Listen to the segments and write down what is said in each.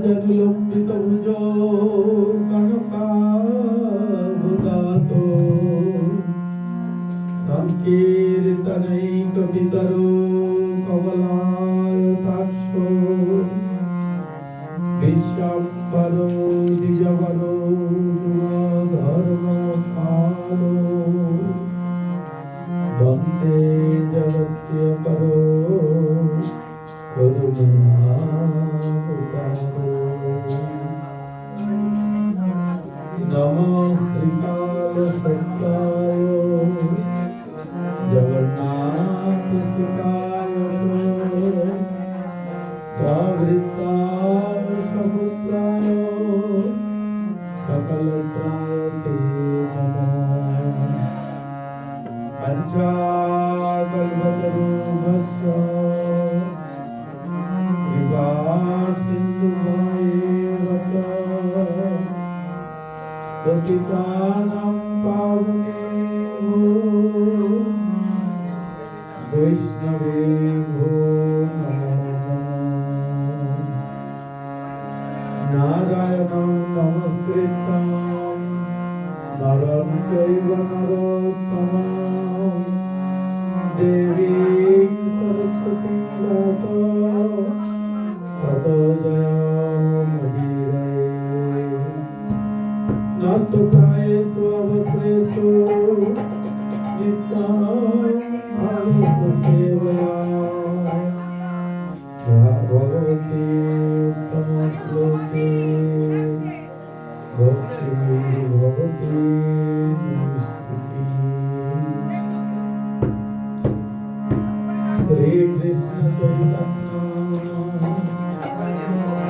জনুলম্বিত ভুজ কনকাবদাত সংকীর্তনৈক বিতর কমলায়তাক্ষ বিশ্বম্বর দ্বিজবর ধর্ম কালো বন্দে জগত্যকর নমো শ্রীকাল সত্যায় জগন্নাথ সুতায় সবৃত্তায় সমুদ্রায় সকলত্রায় তে নমঃ পঞ্চাকল্পতরুভস্য কৃপাसिन्धुभैरव पतितानां पावनेभ्यो वैष्णवेभ्यो नमः। नारायणं नमस्कृत्य नरं चैव नरोत्तमं देवीं सरस्वतीं व्यासं ततो जयमुदीरये। नस्तुकायेषु अवक्रेषु नित्यं भागवतसेवया भगवती उत्तमश्लोके भक्तिर्भवति श्री कृष्ण चैतन्य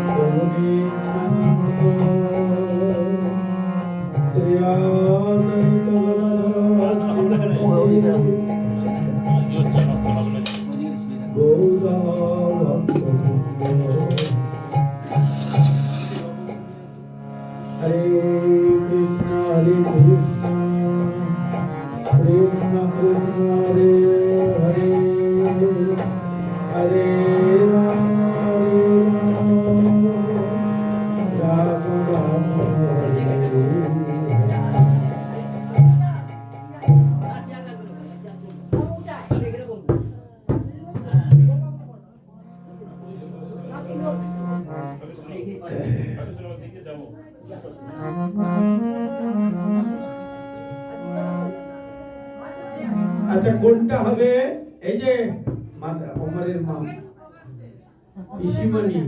प्रभु नित्यानंद श्री अद्वैत गौर भक्तवृंद। हरे कृष्ण कृष्ण कृष्ण हरे हरे हरे राम राम राम हरे हरे। আচ্ছা কোনটা হবে? এই যে অমরের মা পিসিমণি,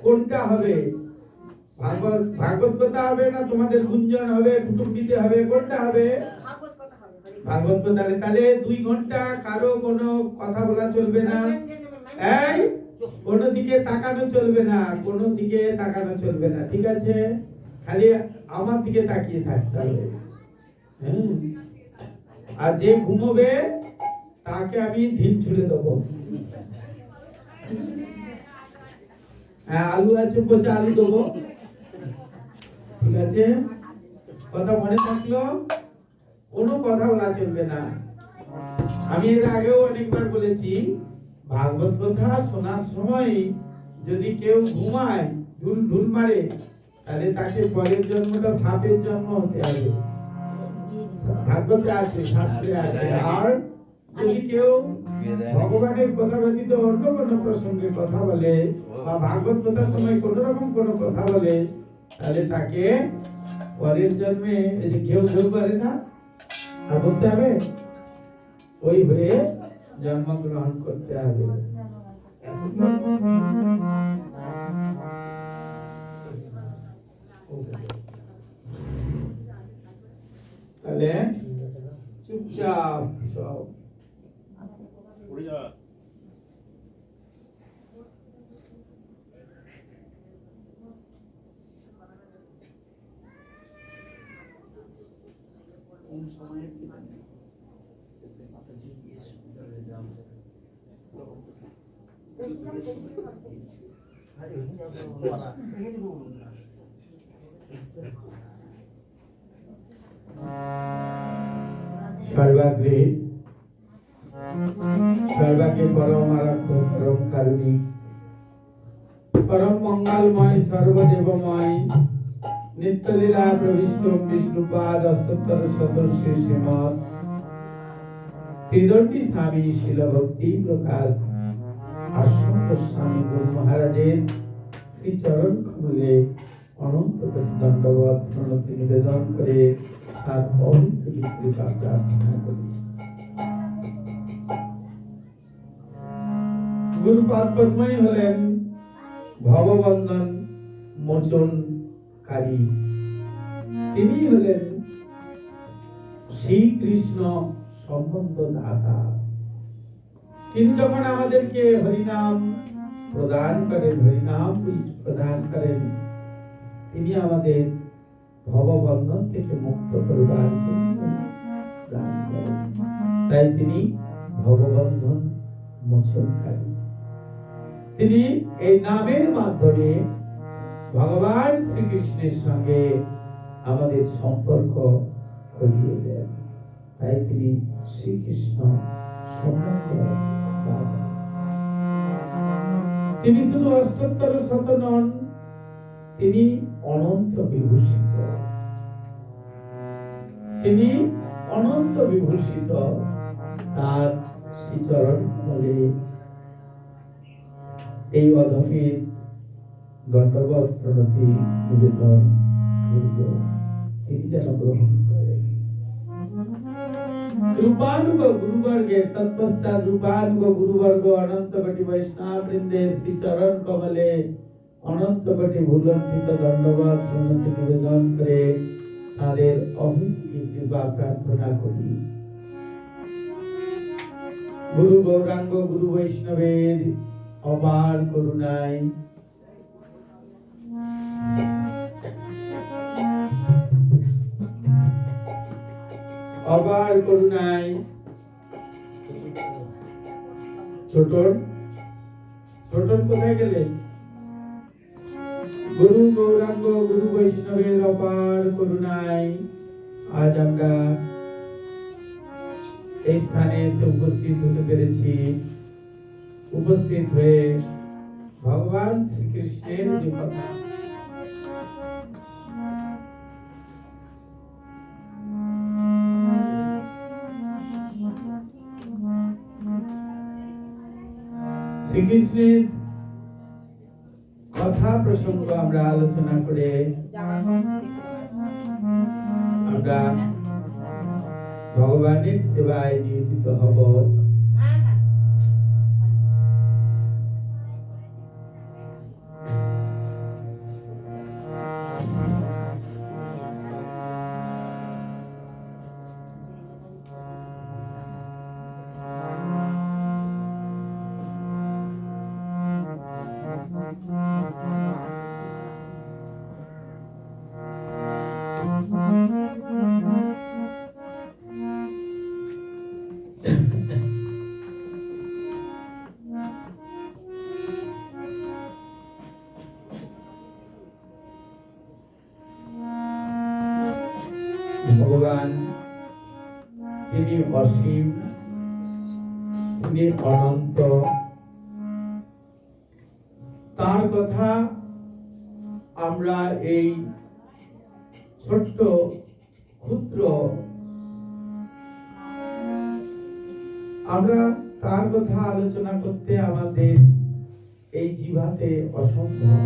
কোনটা হবে? ভাগবত কথা হবে না তোমাদের গুঞ্জন হবে, কুটুম দিতে হবে? কোনটা হবে? ভাগবত কথা। তাহলে 2 ঘন্টা কারো কোনো কথা বলা চলবে না, এই কোনো দিকে তাকানো চলবে না, কোনো দিকে তাকানো চলবে না, ঠিক আছে? খালি আমার দিকে তাকিয়ে থাকতে হবে। আর যে ঘুমোবে তাকে আমি ঢিল ছুড়ে দেবো। আলু আছে, পচা আলু দেবো, ঠিক আছে? কথা মনে থাকলো? কোনো কথা বলা চলবে না। আমি এর আগেও অনেকবার বলেছি, ভাগবত কথা শোনার সময় যদি কেউ ঘুমায়, ঢুল মারে, তাহলে তাকে পরের জন্মটা সাপের জন্ম হতে হবে। ভাগবতে আছে, শাস্ত্রে আছে। আর যদি কেউ ভগবানের কথা ব্যতীত অন্য কোনো প্রসঙ্গে কথা বলে বা ভাগবত কথার সময় কোন রকম কোনো কথা বলে, তাহলে তাকে পরের জন্মে এই যে কেউ পারে না আর বলতে হবে, ওই হয়ে জন্মগ্রহণ করতে হবে। তাহলে চুপচাপ সব सर्वाग्रे सर्वाके परम आराध्य परम कारुणिक परम मंगलमय सर्वदेवमय नित्यलीला प्रविष्ट विष्णुपाद अष्टोत्तर शतश्री श्रीमद त्रिदंडी स्वामी शिल भक्ति प्रकाश आश्रम गोस्वामी गुरु महाराजेर श्री चरण कमले अनंत दंडवत प्रणति निवेदन करे तार अनंत कृपा प्रार्थना करी। गुरुपाद पद्मई हलेन भवबंधन मोचनकारी, তিনি হলেন শ্রী কৃষ্ণ সম্বন্ধ দাতা। তিনি যখন আমাদেরকে হরিনাম প্রদান করেন, হরিনাম প্রদান করেন, তিনি আমাদের ভববন্ধন থেকে মুক্ত করবার জন্য দান করেন। তাই তিনি ভববন্ধন মোচনকারী। তিনি এই নামের মাধ্যমে ভগবান শ্রীকৃষ্ণের সঙ্গে আমাদের সম্পর্ক করিয়ে দেন। তাই তিনি শ্রীকৃষ্ণ সম্বন্ধ দাতা। তিনি শুধু অষ্টোত্তর শত নন, তিনি অনন্ত বিভূষিত। তিনি অনন্ত বিভূষিত। তার শ্রীচরণ কমলে এই অধমের দণ্ডবত প্রণতি নিবেদন তিনি যেন গ্রহণ করেন। रूपानुग गुरुवर्गे तत्पश्चात रूपानुग गुरुवर्ग अनंत कोटि वैष्णव वृंदे श्री चरण कमले अनंत कोटि भूलंठित दंडवत प्रणति निवेदन करे ताদের অভূত কৃপা প্রার্থনা করি। गुरु गौरांग गुरु वैष्णवेর अपार करुणाয় अपार करुणाয় ছোটন ছোটন কোথায় গেলে? गुरु गौरांग गुरु वैष्णवेর अपार करुणाয় আজ আমরা এই স্থানে এসে উপস্থিত হতে পেরেছি। উপস্থিত হয়ে ভগবান শ্রীকৃষ্ণের যে কথা শ্রীকৃষ্ণের কথা প্রসঙ্গ আমরা আলোচনা করে আমরা ভগবানের সেবায় নিয়োজিত হব। ভগবান তিনি অসীম, তিনি অনন্ত। তার কথা আমরা এই ছোট্ট ক্ষুদ্র আমরা তার কথা আলোচনা করতে আমাদের এই জিভাতে অসম্ভব।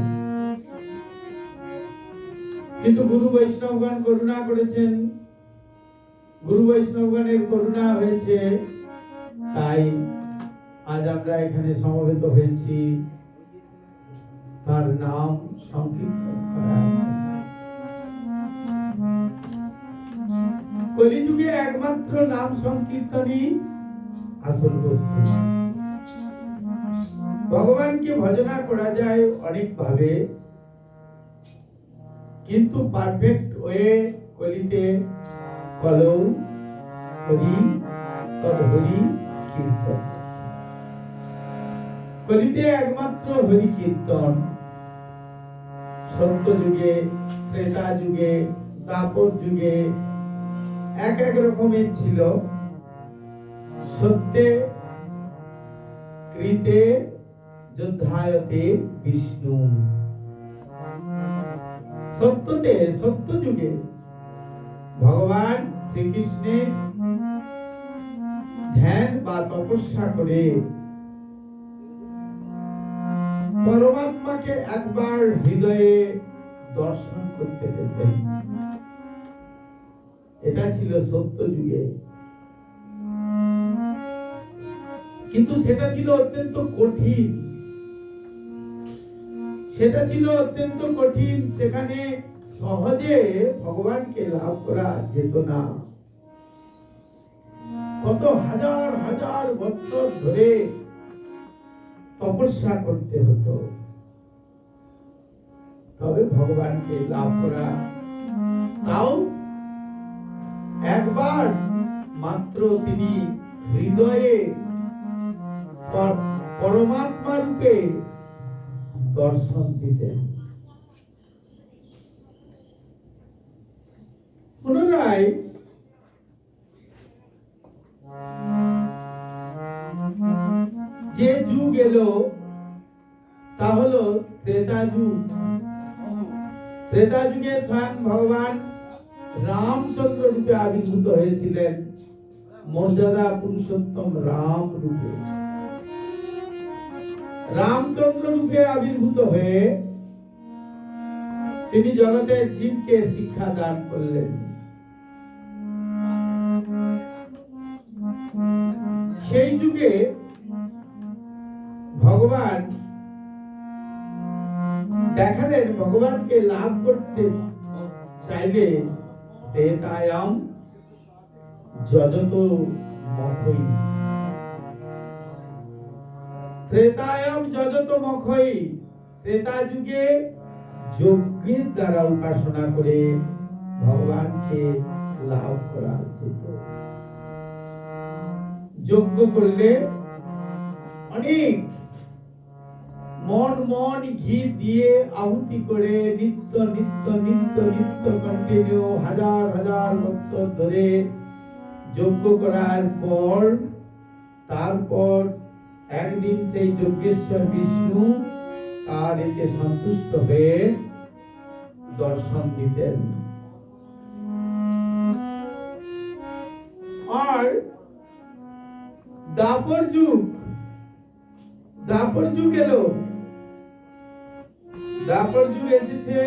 কিন্তু গুরু বৈষ্ণবগণ করুণা করেছেন, গুরু বৈষ্ণবগণের করুণা হয়েছে, তাই আজ আমরা এখানে সমবেত হয়েছি তার নাম সংকীর্তন করার। কলিযুগে একমাত্র নাম সংকীর্তনই আসল বস্তু। ভগবানকে ভজনা করা যায় অনেক ভাবে, কিন্তু পারফেক্ট ওয়ে কলিতে কলৌ হরি তদ্-হরি কীর্তন। কলিতে একমাত্র হরি কীর্তন। সত্য যুগে, ত্রেতা যুগে, দ্বাপর যুগে এক এক রকমের ছিল। সত্যে কৃতে যোদ্ধায়তে বিষ্ণু। সত্যতে সত্য যুগে ভগবান শ্রীকৃষ্ণের ধ্যান বা তপস্যা করে পরমাত্মাকে একবার হৃদয়ে দর্শন করতে পেতেন। এটা ছিল সত্য যুগে, কিন্তু সেটা ছিল অত্যন্ত কঠিন। সেটা ছিল অত্যন্ত কঠিন, সেখানে সহজে ভগবানকে লাভ করা যেত না। কত হাজার হাজার বছর ধরে তপস্যা করতে হতো, তবে ভগবানকে লাভ করা। তাও একবার মাত্র তিনি হৃদয়ে পরমাত্মা রূপে দর্শন দিতেন। পুনরায় যে যুগ এলো তা হলো ত্রেতা যুগ। ত্রেতা যুগে স্বয়ং ভগবান রামচন্দ্র রূপে আবির্ভূত হয়েছিলেন, মর্যাদা পুরুষোত্তম রাম রূপে। রামচন্দ্র রূপে আবির্ভূত হয়ে তিনি জগতের জীবকে শিক্ষা দান করলেন। সেই যুগে ভগবান দেখালেন ভগবানকে লাভ করতে চাইলে ত্রেতায়াম যজতো মখৈ। ত্রেতায়াম যজতো মখৈ, ত্রেতা যুগে যজ্ঞের দ্বারা উপাসনা করে ভগবানকে লাভ করা যেত। যজ্ঞ করলে অনেক মন ঘি দিয়ে আহুতি করে নিত্য নিত্য নিত্য নিত্য কন্টিনিউ হাজার হাজার বছর ধরে যজ্ঞ করার পর তারপর একদিন সেই যজ্ঞেশ্বর বিষ্ণু তার এতে সন্তুষ্ট হয়ে দর্শন দিতেন। আর দাপর যুগ এলো, দাপর যুগ এসেছে।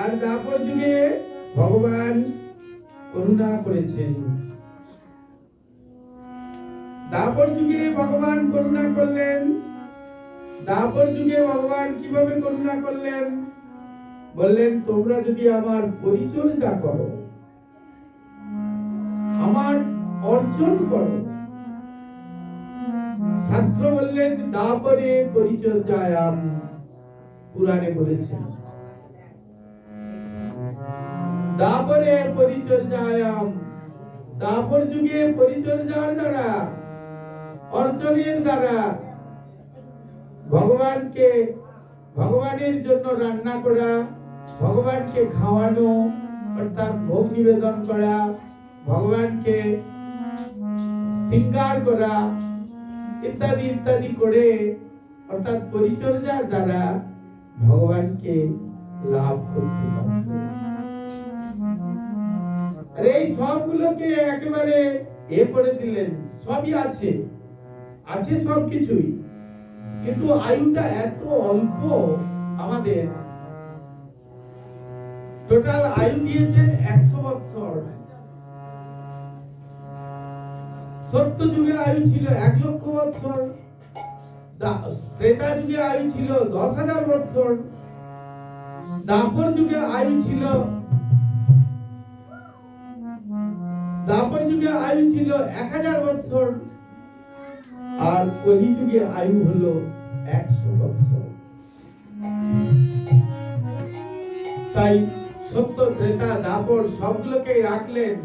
আর দাপর যুগে ভগবান করুণা করেছেন। দাপর যুগে ভগবান করুণা করলেন। দাপর যুগে ভগবান কিভাবে করুণা করলেন? বললেন, তোমরা যদি আমার পরিচর্যা করো, আমার অর্জন করো। শাস্ত্র বললেন দাপরে পরিচর্যায়াম, পুরাণে বলেছেন দাপরে পরিচর্যায়াম। দাপর যুগে পরিচর্যার দ্বারা, অর্জনের দ্বারা ভগবানের জন্য রান্না করা, ভগবানকে খাওয়ানো অর্থাৎ ভোগ নিবেদন করা, ভগবানকে শৃঙ্গার করা ইত্যাদি ইত্যাদি করে অর্থাৎ পরিচর্যার দ্বারা ভগবানকে লাভ করতে পারত। আর এই সবগুলোকে একেবারে করে দিলেন। সবই আছে সবকিছুই, কিন্তু আয়ুটা এত অল্প। আমাদের টোটাল আয়ু দিয়েছেন 100 বছর। সত্য যুগে আয়ু ছিল 1 লক্ষ বছর, ত্রেতা যুগে আয়ু ছিল 10,000 বছর, দাপর যুগে আয়ু ছিল 1000 বছর, আর কলি যুগে আয়ু হলো 100 বছর। তাই সত্য ত্রেতা দাপর সবগুলোকে রাখলেন,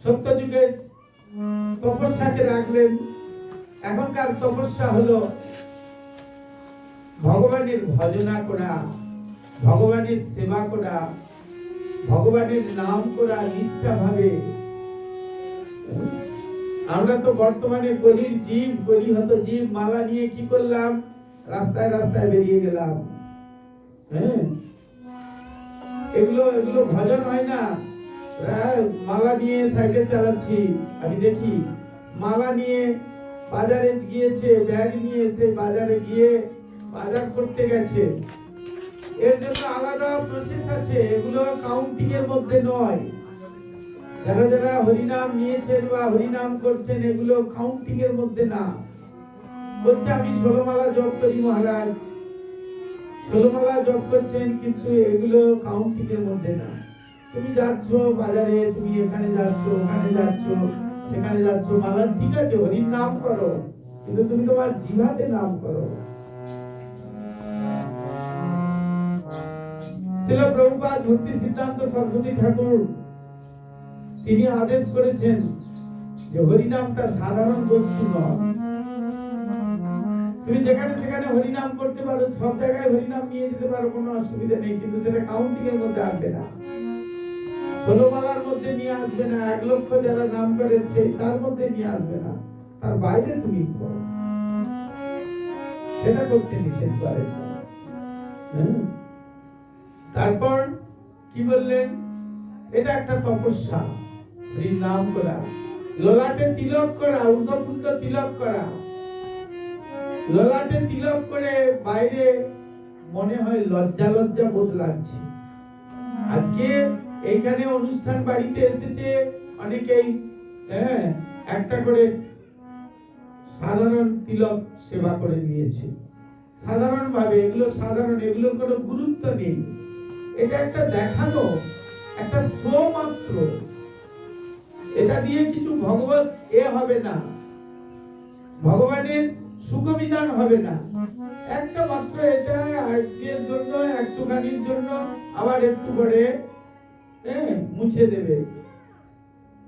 সত্য যুগের তপস্যাকে রাখলেন। এখনকার তপস্যা হলো ভগবানের ভজনা করা, ভগবানের সেবা করা, ভগবানের নাম করা নিষ্ঠাভাবে। আমরা তো বর্তমানে কলির জীব, কলিহত জীব, মালা নিয়ে কি করলাম, রাস্তায় রাস্তায় বেরিয়ে গেলাম। হ্যাঁ, এগুলো এগুলো ভজন হয় না। মালা নিয়ে সাইকেল চালাচ্ছি, আমি দেখি মালা নিয়ে বাজারে গিয়েছে, ব্যাগ নিয়ে এসে বাজারে গিয়ে বাজার করতে গেছে। এর জন্য আলাদা প্রসেস আছে, এগুলো কাউন্টিং এর মধ্যে নয়। যারা যারা হরিনাম নিয়েছেন বা হরিনাম করছেন, এগুলো কাউন্টিং এর মধ্যে না। বলছে আমি 16 মালা জপ করি মহারাজ, 16 মালা জপ করছেন, কিন্তু এগুলো কাউন্টিং এর মধ্যে না। তুমি যাচ্ছ বাজারে, তুমি এখানে যাচ্ছ, ওখানে যাচ্ছ, সেখানে যাচ্ছ, মালা ঠিক আছে, হরির নাম করো, কিন্তু তুমি তোমার জিহ্বাতে নাম করো। শ্রীল প্রভুপাদ ভক্তি সিদ্ধান্ত সরস্বতী ঠাকুর তিনি আদেশ করেছেন যে হরিনামটা সাধারণ বস্তু নয়। তুমি যেখানে সেখানে হরিনাম করতে পারো, সব জায়গায় হরিনাম নিয়ে যেতে পারো, কোনো অসুবিধা নেই, কিন্তু সেটা কাউন্টিং এর মধ্যে আসবে না, 16 মালার মধ্যে নিয়ে আসবে না, 1 লক্ষ যারা নাম করেছে তার মধ্যে নিয়ে আসবে না, তার বাইরে তুমি করো, সেটা করতে নিষেধ করেন। তারপর কি বললেন, এটা একটা তপস্যা, হরির নাম করা, ললাটে তিলক করা, ঊর্ধ্বপুণ্ড তিলক করা। ললাটে তিলক করে বাইরে মনে হয় লজ্জা লজ্জা বোধ লাগছে। আজকে এইখানে অনুষ্ঠান বাড়িতে এসেছে অনেকেই, একটা করে সাধারণ তিলক সেবা করে নিয়েছে, সাধারণ ভাবে, এগুলো সাধারণ, এগুলোর কোনো গুরুত্ব নেই। এটা একটা দেখানো, একটা শো মাত্র, এটা দিয়ে কিছু ভগবত হবে না, ভগবানের সুখবিধান হবে না, একটা মাত্র এটা আজকের জন্য, একটুখানির জন্য, আবার একটু পরে মুছে দেবে।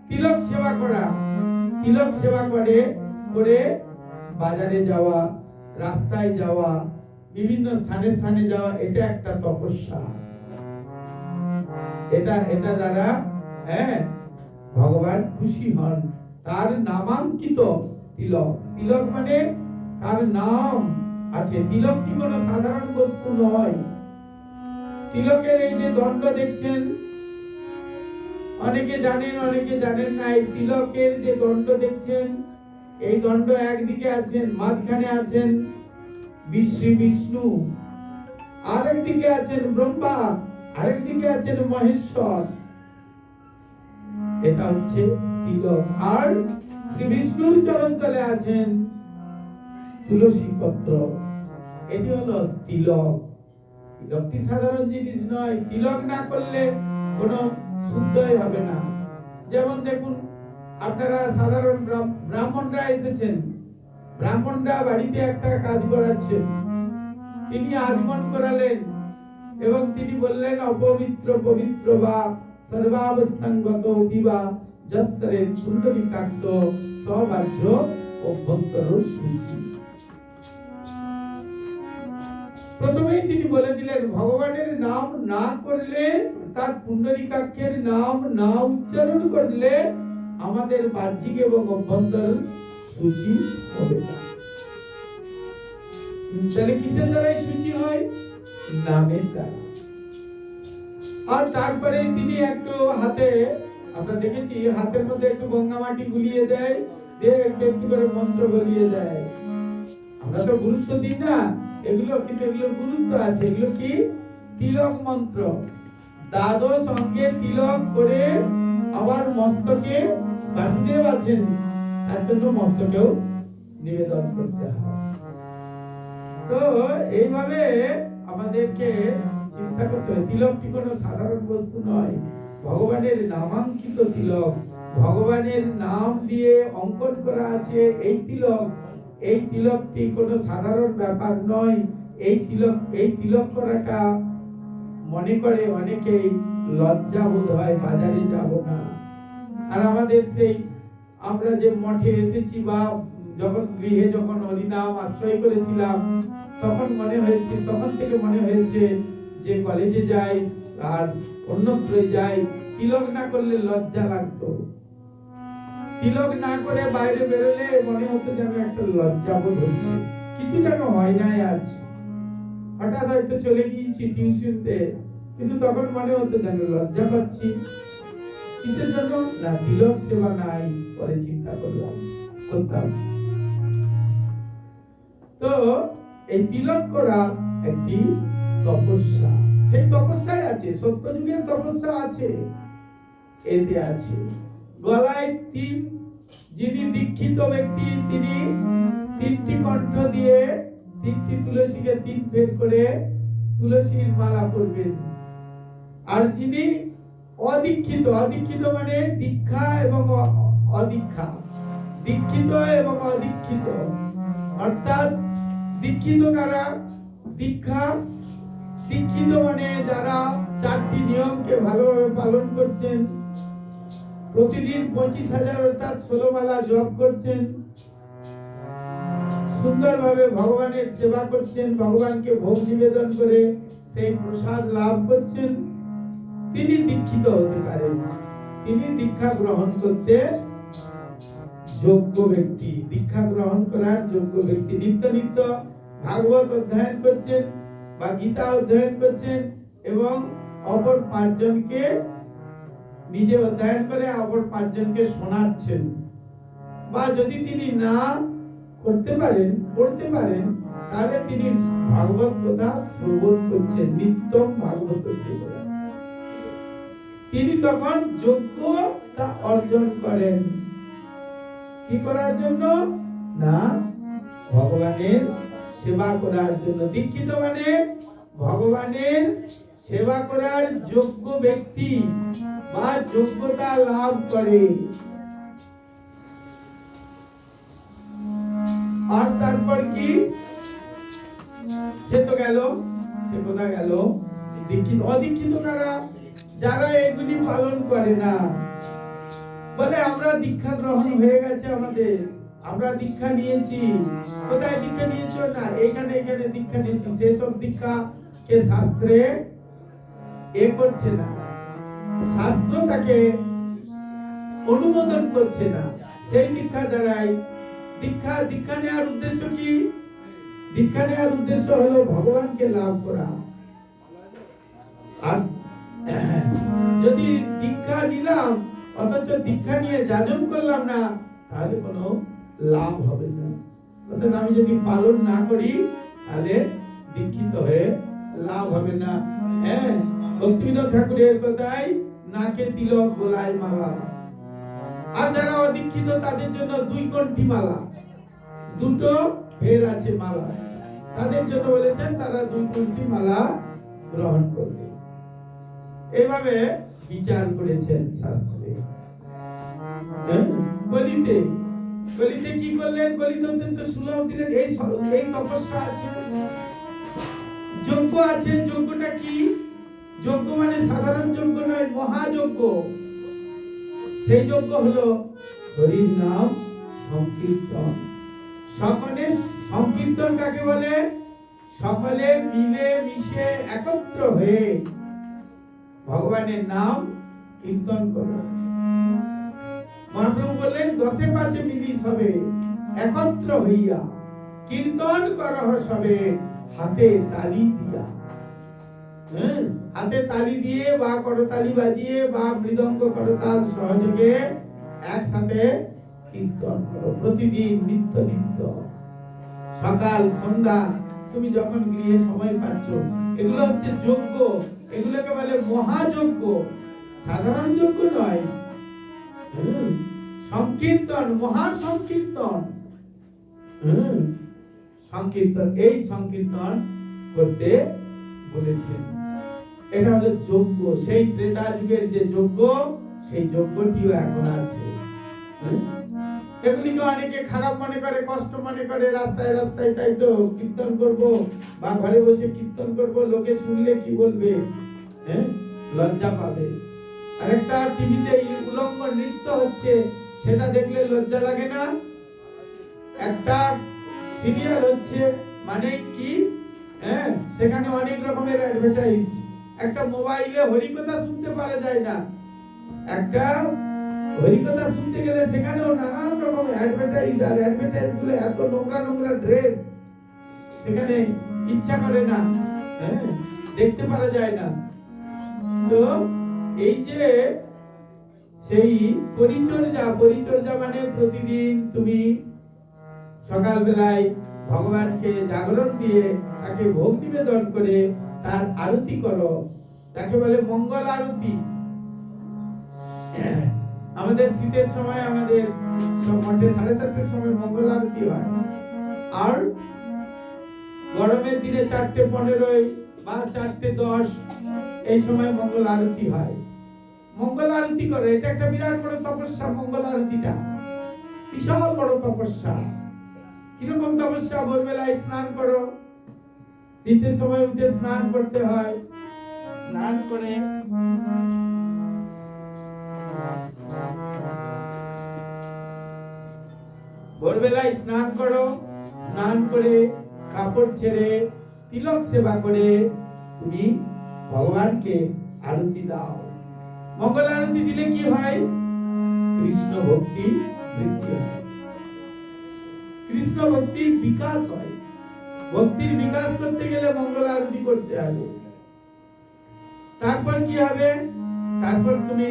তিলক সেবা করা, তিলক সেবা করে করে বাজারে যাওয়া, রাস্তায় যাওয়া, বিভিন্ন স্থানে স্থানে যাওয়া, এটা একটা তপস্যা। এটা দ্বারা ভগবান খুশি হন। তার নামাঙ্কিত তিলক, তিলক মানে তার নাম আছে। তিলকটি কোনো সাধারণ বস্তু নয়। তিলকের এই যে দণ্ড দেখছেন, অনেকে জানেন অনেকে জানেন না, এই তিলকের যে দণ্ড দেখছেন, এই দণ্ড একদিকে আছেন, মাঝখানে আছেন শ্রী বিষ্ণু, আরেকদিকে আছেন ব্রহ্মা, আরেকদিকে আছেন মহেশ্বর। এটা হচ্ছে তিলক। আর শ্রী বিষ্ণুর চরণতলে আছেন তুলসী পত্র, এটি হলো তিলক। তিলকটি সাধারণ জিনিস নয়, তিলক না করলে কোনো শুদ্ধই হবে না। যেমন দেখুন, আপনারা সাধারণ ব্রাহ্মণরা এসেছেন, ব্রাহ্মণরা বাড়িতে একটা কাজ করাচ্ছেন, তিনি আচমন করালেন এবং তিনি বললেন অপবিত্র পবিত্র বা সর্বাবস্থাঙ্গত বিবা যৎসরে পুণ্ডরীকাক্ষ সবাহ্য অভ্যন্তর শুচি। প্রথমেই তিনি বলে দিলেন ভগবানের নাম না করলে, তার পুণ্ডরীকাক্ষের নাম না উচ্চারণ করলে আমাদের বাহ্যিক এবং অভ্যন্তর শুচি হবে না। তাহলে কিসের দ্বারাই শুচি হয়? নামের দ্বারা। আর তারপরে তিনি একটু হাতে, আমরা দেখেছি হাতের মধ্যে একটু গঙ্গা মাটি গুলিয়ে দেয়, দিয়ে একটু একটু করে মন্ত্র বলিয়ে দেয়। আমরা তো গুরুত্ব দিই না এগুলো, কিন্তু এগুলোর গুরুত্ব আছে। এগুলো কি? তিলক মন্ত্র। দ্বাদশ অঙ্গে তিলক করে আবার মস্তকে, বাসুদেব আছেন তার জন্য মস্তকেও নিবেদন করতে হয়। তো এইভাবে আমাদেরকে চিন্তা করতে হবে, তিলকটি কোনো সাধারণ বস্তু নয়, ভগবানের নামাঙ্কিত তিলক, ভগবানের নাম দিয়ে অঙ্কন করা আছে এই তিলক। এই তিলকটি কোনো সাধারণ ব্যাপার নয়। এই তিলক করাটা মনে করে অনেকেই লজ্জা বোধ হয়, বাজারে যাব না। আর আমাদের সেই, আমরা যে মঠে এসেছি বা যখন গৃহে যখন হরিনাম আশ্রয় করেছিলাম, তখন মনে হয়েছে, তখন থেকে মনে হয়েছে যে কলেজে যাই আর অন্যত্র যাই, তিলক না করলে লজ্জা লাগতো। তিলক না করে বাইরে বেরোলে মনে হতো যেন একটা লজ্জাবোধ হচ্ছে, কিছু যেন হয় নাই আজ। হঠাৎ হয়তো চলে গিয়েছি টিউশনতে, কিন্তু তখন মনে হতো যেন লজ্জা পাচ্ছি। কিসের জন্য? না, তিলক সেবা নাই। পরে চিন্তা করতাম। তো এই তিলক করা একটি তপস্যা, সেই তপস্যায় আছে, সত্যযুগের তপস্যা আছে, এতে আছে। গলায় যিনি দীক্ষিত ব্যক্তি, তিনি 3টি কণ্ঠ দিয়ে 3টি তুলসীকে 3 ফের করে তুলসীর মালা পরবেন। আর যিনি অদীক্ষিত মানে দীক্ষা এবং অদীক্ষা, দীক্ষিত এবং অদীক্ষিত, অর্থাৎ দীক্ষিত কারা? দীক্ষিত মানে যারা 4টি নিয়মকে ভালোভাবে পালন করছেন, প্রতিদিন 25,000 অর্থাৎ 16 মালা জপ করছেন, সুন্দরভাবে ভগবানের সেবা করছেন, ভগবানকে ভোগ নিবেদন করে সেই প্রসাদ লাভ করছেন, তিনি দীক্ষিত হতে পারেন। তিনি দীক্ষা গ্রহণ করতে যোগ্য ব্যক্তি, দীক্ষা গ্রহণ করার যোগ্য ব্যক্তি। নিত্য ভাগবত অধ্যয়ন করছেন বা গীতা অধ্যয়ন করছেন এবং অপর 5 জনকে, নিজে অধ্যয়ন করে অপর 5 জনকে শোনাচ্ছেন। বা যদি তিনি না করতে পারেন, পড়তে পারেন, তাহলে তিনি ভাগবত কথা শ্রবণ করছেন, নিত্যম ভাগবত সেবা। তিনি তখন যোগ্যতা অর্জন করেন। কি করার জন্য? না, ভগবানের সেবা করার জন্য। দীক্ষিত মানে ভগবানের সেবা করার যোগ্য ব্যক্তি বা যোগ্যতা লাভ করে। আর তারপর কি? সে তো গেল, সে কোথা গেল? দীক্ষিত। অদীক্ষিত কারা? যারা এগুলি পালন করে না, বলে আমরা দীক্ষা গ্রহণ হয়ে গেছে আমাদের, আমরা দীক্ষা নিয়েছি। কোথায় দীক্ষা নিয়েছো? না, এখানে দীক্ষা নিয়েছি। সেসব দীক্ষা কে শাস্ত্রে করছে না, শাস্ত্র তাকে অনুমোদন করছে না। সেই দীক্ষা দ্বারাই দীক্ষা নেওয়ার উদ্দেশ্য কি? দীক্ষা নেওয়ার উদ্দেশ্য হলো ভগবানকে লাভ করা। আর যদি দীক্ষা নিলাম অথচ দীক্ষা নিয়ে যাজন করলাম না, তাহলে কোনো লাভ হবে না। অর্থাৎ আমি যদি পালন না করি, তাহলে দীক্ষিত হয়ে লাভ হবে না। হ্যাঁ, ভক্তিবিনোদ ঠাকুরের কথায় নাকে তিলক, গলায় মালা। আর যারা অদীক্ষিত তাদের জন্য 2 কণ্ঠী মালা, 2টো ফের আছে মালা, তাদের জন্য বলেছেন তারা 2 কণ্ঠী মালা গ্রহণ করবে। এইভাবে বিচার করেছেন শাস্ত্রে। কলিতে কি করলেন? কলিতে অত্যন্ত সুলভ দিলেন। এই তপস্যা আছে, যজ্ঞ আছে। যজ্ঞটা কি? যজ্ঞ মানে সাধারণ যজ্ঞ নয়, মহাযজ্ঞ। সেই যজ্ঞ হলো হরির নাম সংকীর্তন। সকলে সংকীর্তন কাকে বলে? সকলে মিলে মিশে একত্র হয়ে ভগবানের নাম কীর্তন করা। মহাপ্রভু বললেন 10-5 মিলি সবে একত্র হইয়া কীর্তন করহ সবে হাতে তালি দিয়া। হাতে তালি দিয়ে বা করতালি বাজিয়ে বা মৃদঙ্গ করতাল সহযোগে একসাথে কীর্তন করো প্রতিদিন, নিত্য সকাল সন্ধ্যা তুমি যখন গৃহে সময় পাচ্ছ। এগুলো হচ্ছে যজ্ঞ, এগুলোকে বলে মহাযজ্ঞ, সাধারণ যজ্ঞ নয়। সংকীর্তন, মহাসংকীর্তন। সংকীর্তন, এই সংকীর্তন করতে বলেছেন। এটা হলো যজ্ঞ, সেই ত্রেতা যুগের যে যজ্ঞ, সেই যজ্ঞটিও এখন আছে। এগুলিকে অনেকে খারাপ মনে করে, কষ্ট মনে করে। রাস্তায় তাই তো কীর্তন করব বা ঘরে বসে কীর্তন করব, লোকে শুনলে কি বলবে? লজ্জা পাবে। আরেকটা টিভিতে উলঙ্গ নৃত্য হচ্ছে, সেটা দেখলে লজ্জা লাগে না? একটা সিরিয়াল হচ্ছে, মানে কি? সেখানে অনেক রকমের অ্যাডভার্টাইজ। একটা মোবাইলে হরিকথা শুনতে পারা যায় না, একটা হরিকথা শুনতে গেলে সেখানেও নানান রকম অ্যাডভার্টাইজ, আর অ্যাডভার্টাইজ গুলো এত নোংরা নোংরা ড্রেস, সেখানে ইচ্ছা করে না, হ্যাঁ, দেখতে পারা যায় না। তো এই যে সেই পরিচর্যা মানে প্রতিদিন তুমি সকাল বেলায় ভগবানকে জাগরণ দিয়ে তাকে ভোগ নিবেদন করে তার আরতি করো, তাকে বলে মঙ্গল আরতি। আমাদের শীতের সময় আমাদের সব মঠে 4:30টার সময় মঙ্গল আরতি হয়, আর গরমের দিনে 4:15 বা 4:10 এই সময় মঙ্গল আরতি হয়। মঙ্গল আরতি করে, এটা একটা বিরাট বড় তপস্যা। মঙ্গল আরতিটা বিশাল বড় তপস্যা। কিরকম তপস্যা? ভোরবেলায় স্নান করো, 3টের সময় উঠে স্নান করতে হয়। স্নান করে ভোরবেলায় স্নান করো, স্নান করে কাপড় ছেড়ে তিলক সেবা করে তুমি ভগবানকে আরতি দাও। মঙ্গল আরতি দিলে কি হয়? কৃষ্ণ ভক্তি বৃদ্ধি হয়, কৃষ্ণ ভক্তির বিকাশ হয়। ভক্তির বিকাশ করতে গেলে মঙ্গল আরতি করতে হবে। তারপর কি হবে? তারপর তুমি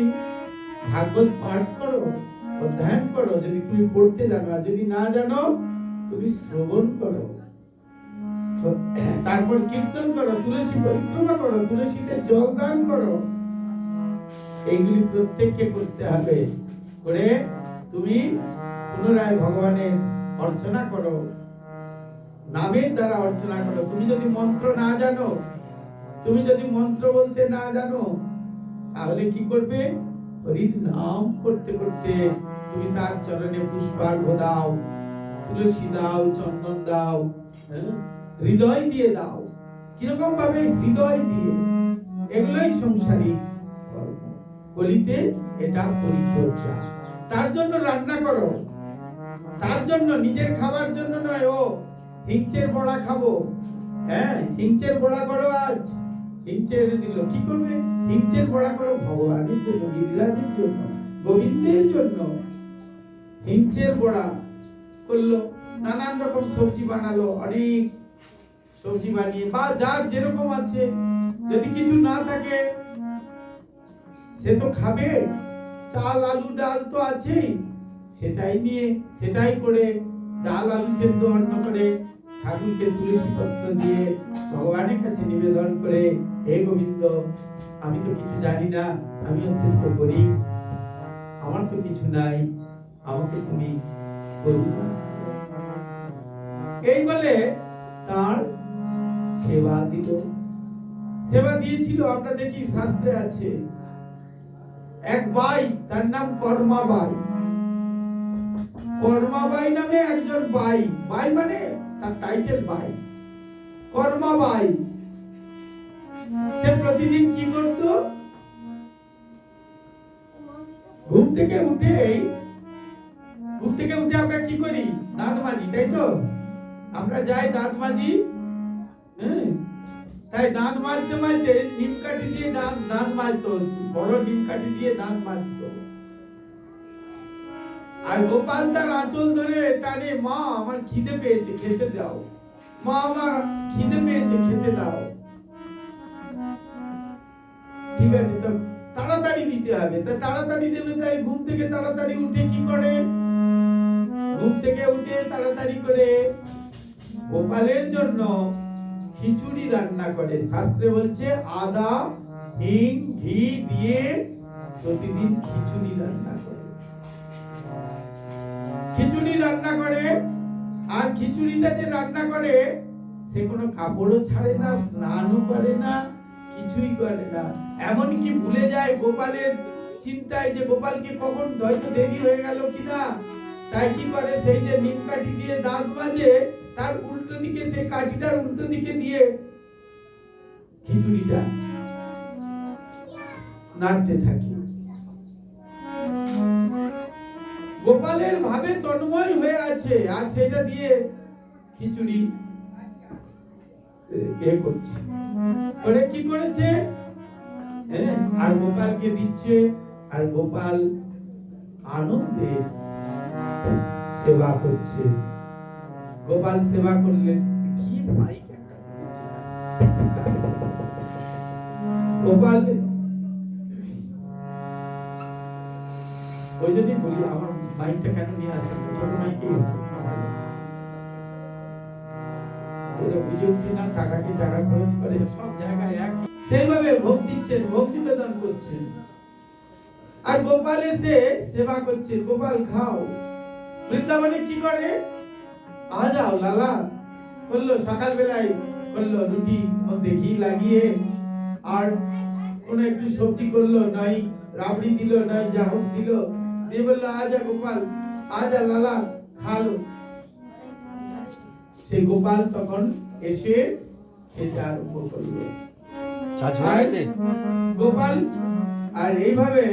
ভাগবত পাঠ করো, অধ্যয়ন করো, যদি তুমি পড়তে জানো। আর যদি না জানো, তুমি শ্রবণ করো। তারপর কীর্তন করো, তুলসী পরিক্রমা করো, তুলসীতে জল দান করো। এইগুলি প্রত্যেককে করতে হবে। করে তুমি পুনরায় ভগবানের অর্চনা করো, নামের দ্বারা অর্চনা করো। তুমি যদি মন্ত্র না জানো, তুমি যদি মন্ত্র বলতে না জানো, তাহলে কি করবে? হরির নাম করতে করতে তুমি তার চরণে পুষ্পার্ঘ্য দাও, তুলসী দাও, চন্দন দাও, হৃদয় দিয়ে দাও। কিরকম ভাবে? হৃদয় দিয়ে। এগুলোই সংসারিক কর্ম। কলিতে এটা পরিচর্যা। তার জন্য রান্না করো, তার জন্য, নিজের খাবার জন্য নয়। ও হিংচের বড়া খাবো, হ্যাঁ, হিংচের বড়া করো। আজ হিংচে এনে দিল, কি করবে? হিংচের বড়া করো ভগবানের জন্য, গিরিরাজের জন্য, গোবিন্দের জন্য। হিংচের বড়া করলো, নানান রকম সবজি বানালো, অনেক সবজি বানিয়ে, বা যার যেরকম আছে। যদি কিছু না থাকে সে তো খাবে, চাল আলু ডাল তো আছেই, সেটাই নিয়ে সেটাই করে ডাল আলু সেদ্ধ অন্ন করে ঠাকুরকে তুলসী পত্র দিয়ে ভগবানের কাছে নিবেদন করে, হে গোবিন্দ, আমি তো কিছু জানি না, আমি অত্যন্ত গরিব, আমার তো কিছু নাই, আমাকে তুমি করুণা। এই বলে তার সেবা দিল। সেবা দিয়েছিল, আমরা দেখি শাস্ত্রে আছে। এক বাই, তার নাম কর্মাবাই। কর্মাবাই নামে একজন বাই, বাই মানে তার টাইটেল বাই, কর্মাবাই। সে প্রতিদিন কি করত? ঘুম থেকে উঠে আমরা কি করি? দাঁত মাজি, তাই তো? আমরা যাই দাঁত মাজি, তাই দাঁত মাজতে মাজতে নিম কাঠি দিয়ে দাঁত মাজতো, বড় নিম কাঠি দিয়ে দাঁত মাজতো। আর গোপাল তার আঁচল ধরে টানে, মা আমার খিদে পেয়েছে, খেতে দাও, মা আমার খিদে পেয়েছে, খেতে দাও। ঠিক আছে, তো তাড়াতাড়ি দিতে হবে। তা তাড়াতাড়ি দেবে, তাই ঘুম থেকে তাড়াতাড়ি উঠে কি করে? ঘুম থেকে উঠে তাড়াতাড়ি করে গোপালের জন্য খিচুড়ি রান্না করে। শাস্ত্রে বলছে আদা, হিং, ঘি দিয়ে প্রতিদিন খিচুড়ি রান্না করে। খিচুড়ি রান্না করে, আর খিচুড়িটা যে রান্না করে, সে কোনো কাপড়ও ছাড়ে না, স্নানও করে না, কিছুই করে না। এমনকি ভুলে যায় গোপালের চিন্তায় যে গোপালকে কখন হয়তো দেরি হয়ে গেল কিনা, তাই কি করে? সেই যে নিম কাঠি দিয়ে দাঁত মাজে, তার উল্টো দিকে, সেই কাঠিটার উল্টো দিকে দিয়ে খিচুড়িটা নাড়তে থাকে। গোপালের ভাবে তন্ময় হয়ে আছে, আর সেটা দিয়ে খিচুড়ি করছে। করে কি করেছে? আর গোপালকে দিচ্ছে, আর গোপাল আনন্দে সেবা করছে। গোপাল সেবা করলেন, কি মাইক একটা করেছে। গোপাল ওই জন্যই বলি আমার মাইকটা কেন নিয়ে আসেন, ছোট মাইকেই টাকা খরচ করে সব জায়গায় একই সেইভাবে ভোগ দিচ্ছেন, ভোগ নিবেদন করছেন। আর গোপাল এসে সেবা করছে, গোপাল খাও। বৃন্দাবনে কি করে, আ যাও লালা করলো, সকালবেলায় করলো রুটি মধ্যে ঘি লাগিয়ে আর কোন একটু সবজি করলো, নাই রাবড়ি দিল, নাই যা হোক দিল, দিয়ে বললো আজা গোপাল, আজা লালা খালো। সেই গোপাল তখন এসে খেতে আরম্ভ করলো। গোপাল আর এইভাবে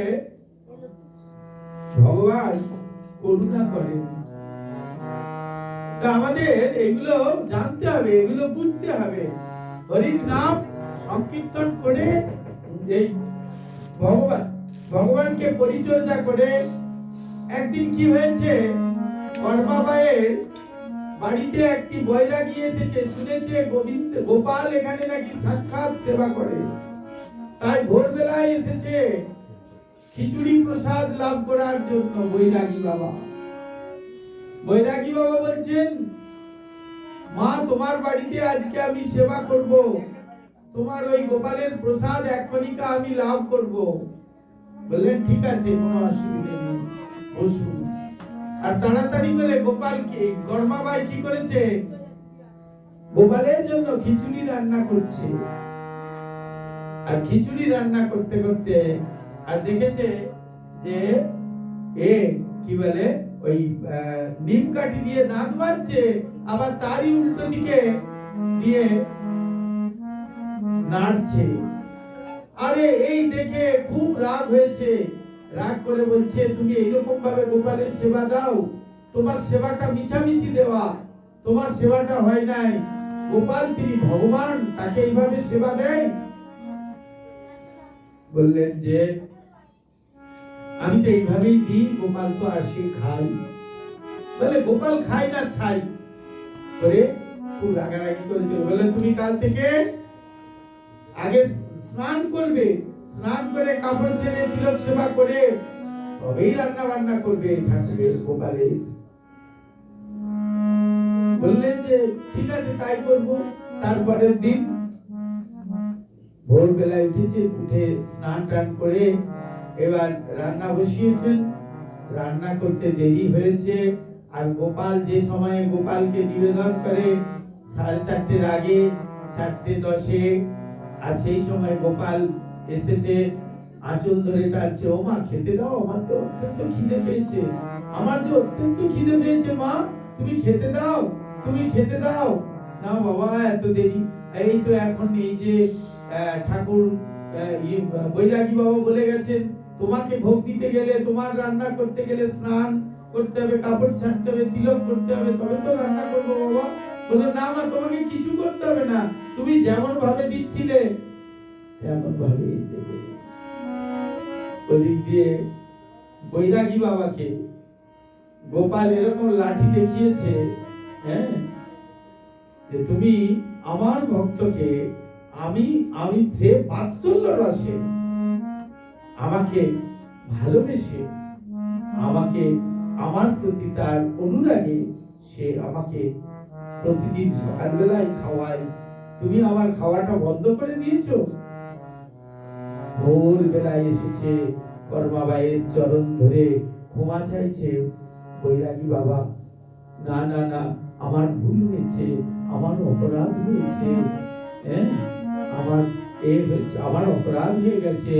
ভগবান করুণা করেন। আমাদের এগুলো জানতে হবে, এগুলো বুঝতে হবে। হরির নাম সংকীর্তন করে এই ভগবানকে পরিচর্যা করে। একদিন কি হয়েছে, কর্মাবাইয়ের বাড়িতে একটি বৈরাগী এসেছে, শুনেছে গোপাল এখানে নাকি সাক্ষাৎ সেবা করে, তাই ভোরবেলায় এসেছে খিচুড়ি প্রসাদ লাভ করার জন্য। বৈরাগী বাবা বলছেন, মা তোমার বাড়িতে আজকে আমি সেবা করব, তোমার ওই গোপালের প্রসাদ এক কণিকা আমি লাভ করব। বললেন ঠিক আছে, কোনো অসুবিধা নেই, বসুন। আর তাড়াতাড়ি করে গোপালকে কর্মাবাই কি করেছে, গোপালের জন্য খিচুড়ি রান্না করছে। আর খিচুড়ি রান্না করতে করতে আর দেখেছে যে এ কি বলে ওই নিম কাঠি দিয়ে দাঁত বাজছে, আবার তারই উল্টো দিকে দিয়ে নাড়ছে। আরে এই দেখে খুব রাগ হয়েছে, রাগ করে বলছে তুমি এইরকম ভাবে গোপালের সেবা দাও, তোমার সেবাটা মিছামিছি দেওয়া, তোমার সেবাটা হয় নাই। গোপাল তিনি ভগবান, তাকে এইভাবে সেবা দেয়। বললেন যে আমি তো এইভাবেই দিই, গোপাল তো আসে খাই। বলে গোপাল খাই না ছাই করে খুব রাগারাগি করেছিল। বললেন তুমি কাল থেকে আগে স্নান করবে, স্নান করে কাপড় ছেড়ে তিলক সেবা করে তবেই রান্না বান্না করবে ঠাকুরের গোপালের। বললেন যে ঠিক আছে তাই করব। তারপরের দিন ভোরবেলায় উঠেছে, উঠে স্নান টান করে এবার রান্না বসিয়েছেন। রান্না করতে দেরি হয়েছে, আর গোপাল যে সময়ে গোপালকে নিবেদন করে 4:30 আগে, 4:10 আর সেই সময় গোপাল এসেছে, আঁচল ধরে টানছে, ও মা খেতে দাও, আমার তো অত্যন্ত খিদে পেয়েছে, আমার তো অত্যন্ত খিদে পেয়েছে, মা তুমি খেতে দাও, তুমি খেতে দাও। না বাবা এত দেরি, এই তো এখন এই যে ঠাকুর বৈরাগী বাবা বলে গেছেন তোমাকে ভোগ দিতে গেলে, তোমার রান্না করতে গেলে স্নান করতে হবে, কাপড় ছাড়তে হবে, তিলক করতে হবে, তবে তো রান্না করবো বাবা। বলে না মা তোমাকে কিছু করতে হবে না, তুমি যেমন ভাবে দিচ্ছিলে তেমন ভাবেই দেবে। ওদিক দিয়ে বৈরাগী বাবাকে গোপাল এরকম লাঠি দেখিয়েছে, হ্যাঁ, যে তুমি আমার ভক্তকে আমি যে বাৎসল্য রসে আমাকে ভালোবেসে, আমাকে আমার প্রতি তার অনুরাগে সে আমাকে প্রতিদিন সকালবেলায় খাওয়ায়, তুমি আমার খাওয়াটা বন্ধ করে দিয়েছো। ভোর বেলায় এসেছে, কর্মাবাইয়ের চরণ ধরে ক্ষমা চাইছে বৈরাগী বাবা, না না না আমার ভুল হয়েছে, আমার অপরাধ হয়েছে, হ্যাঁ আমার হয়েছে, আমার অপরাধ হয়ে গেছে।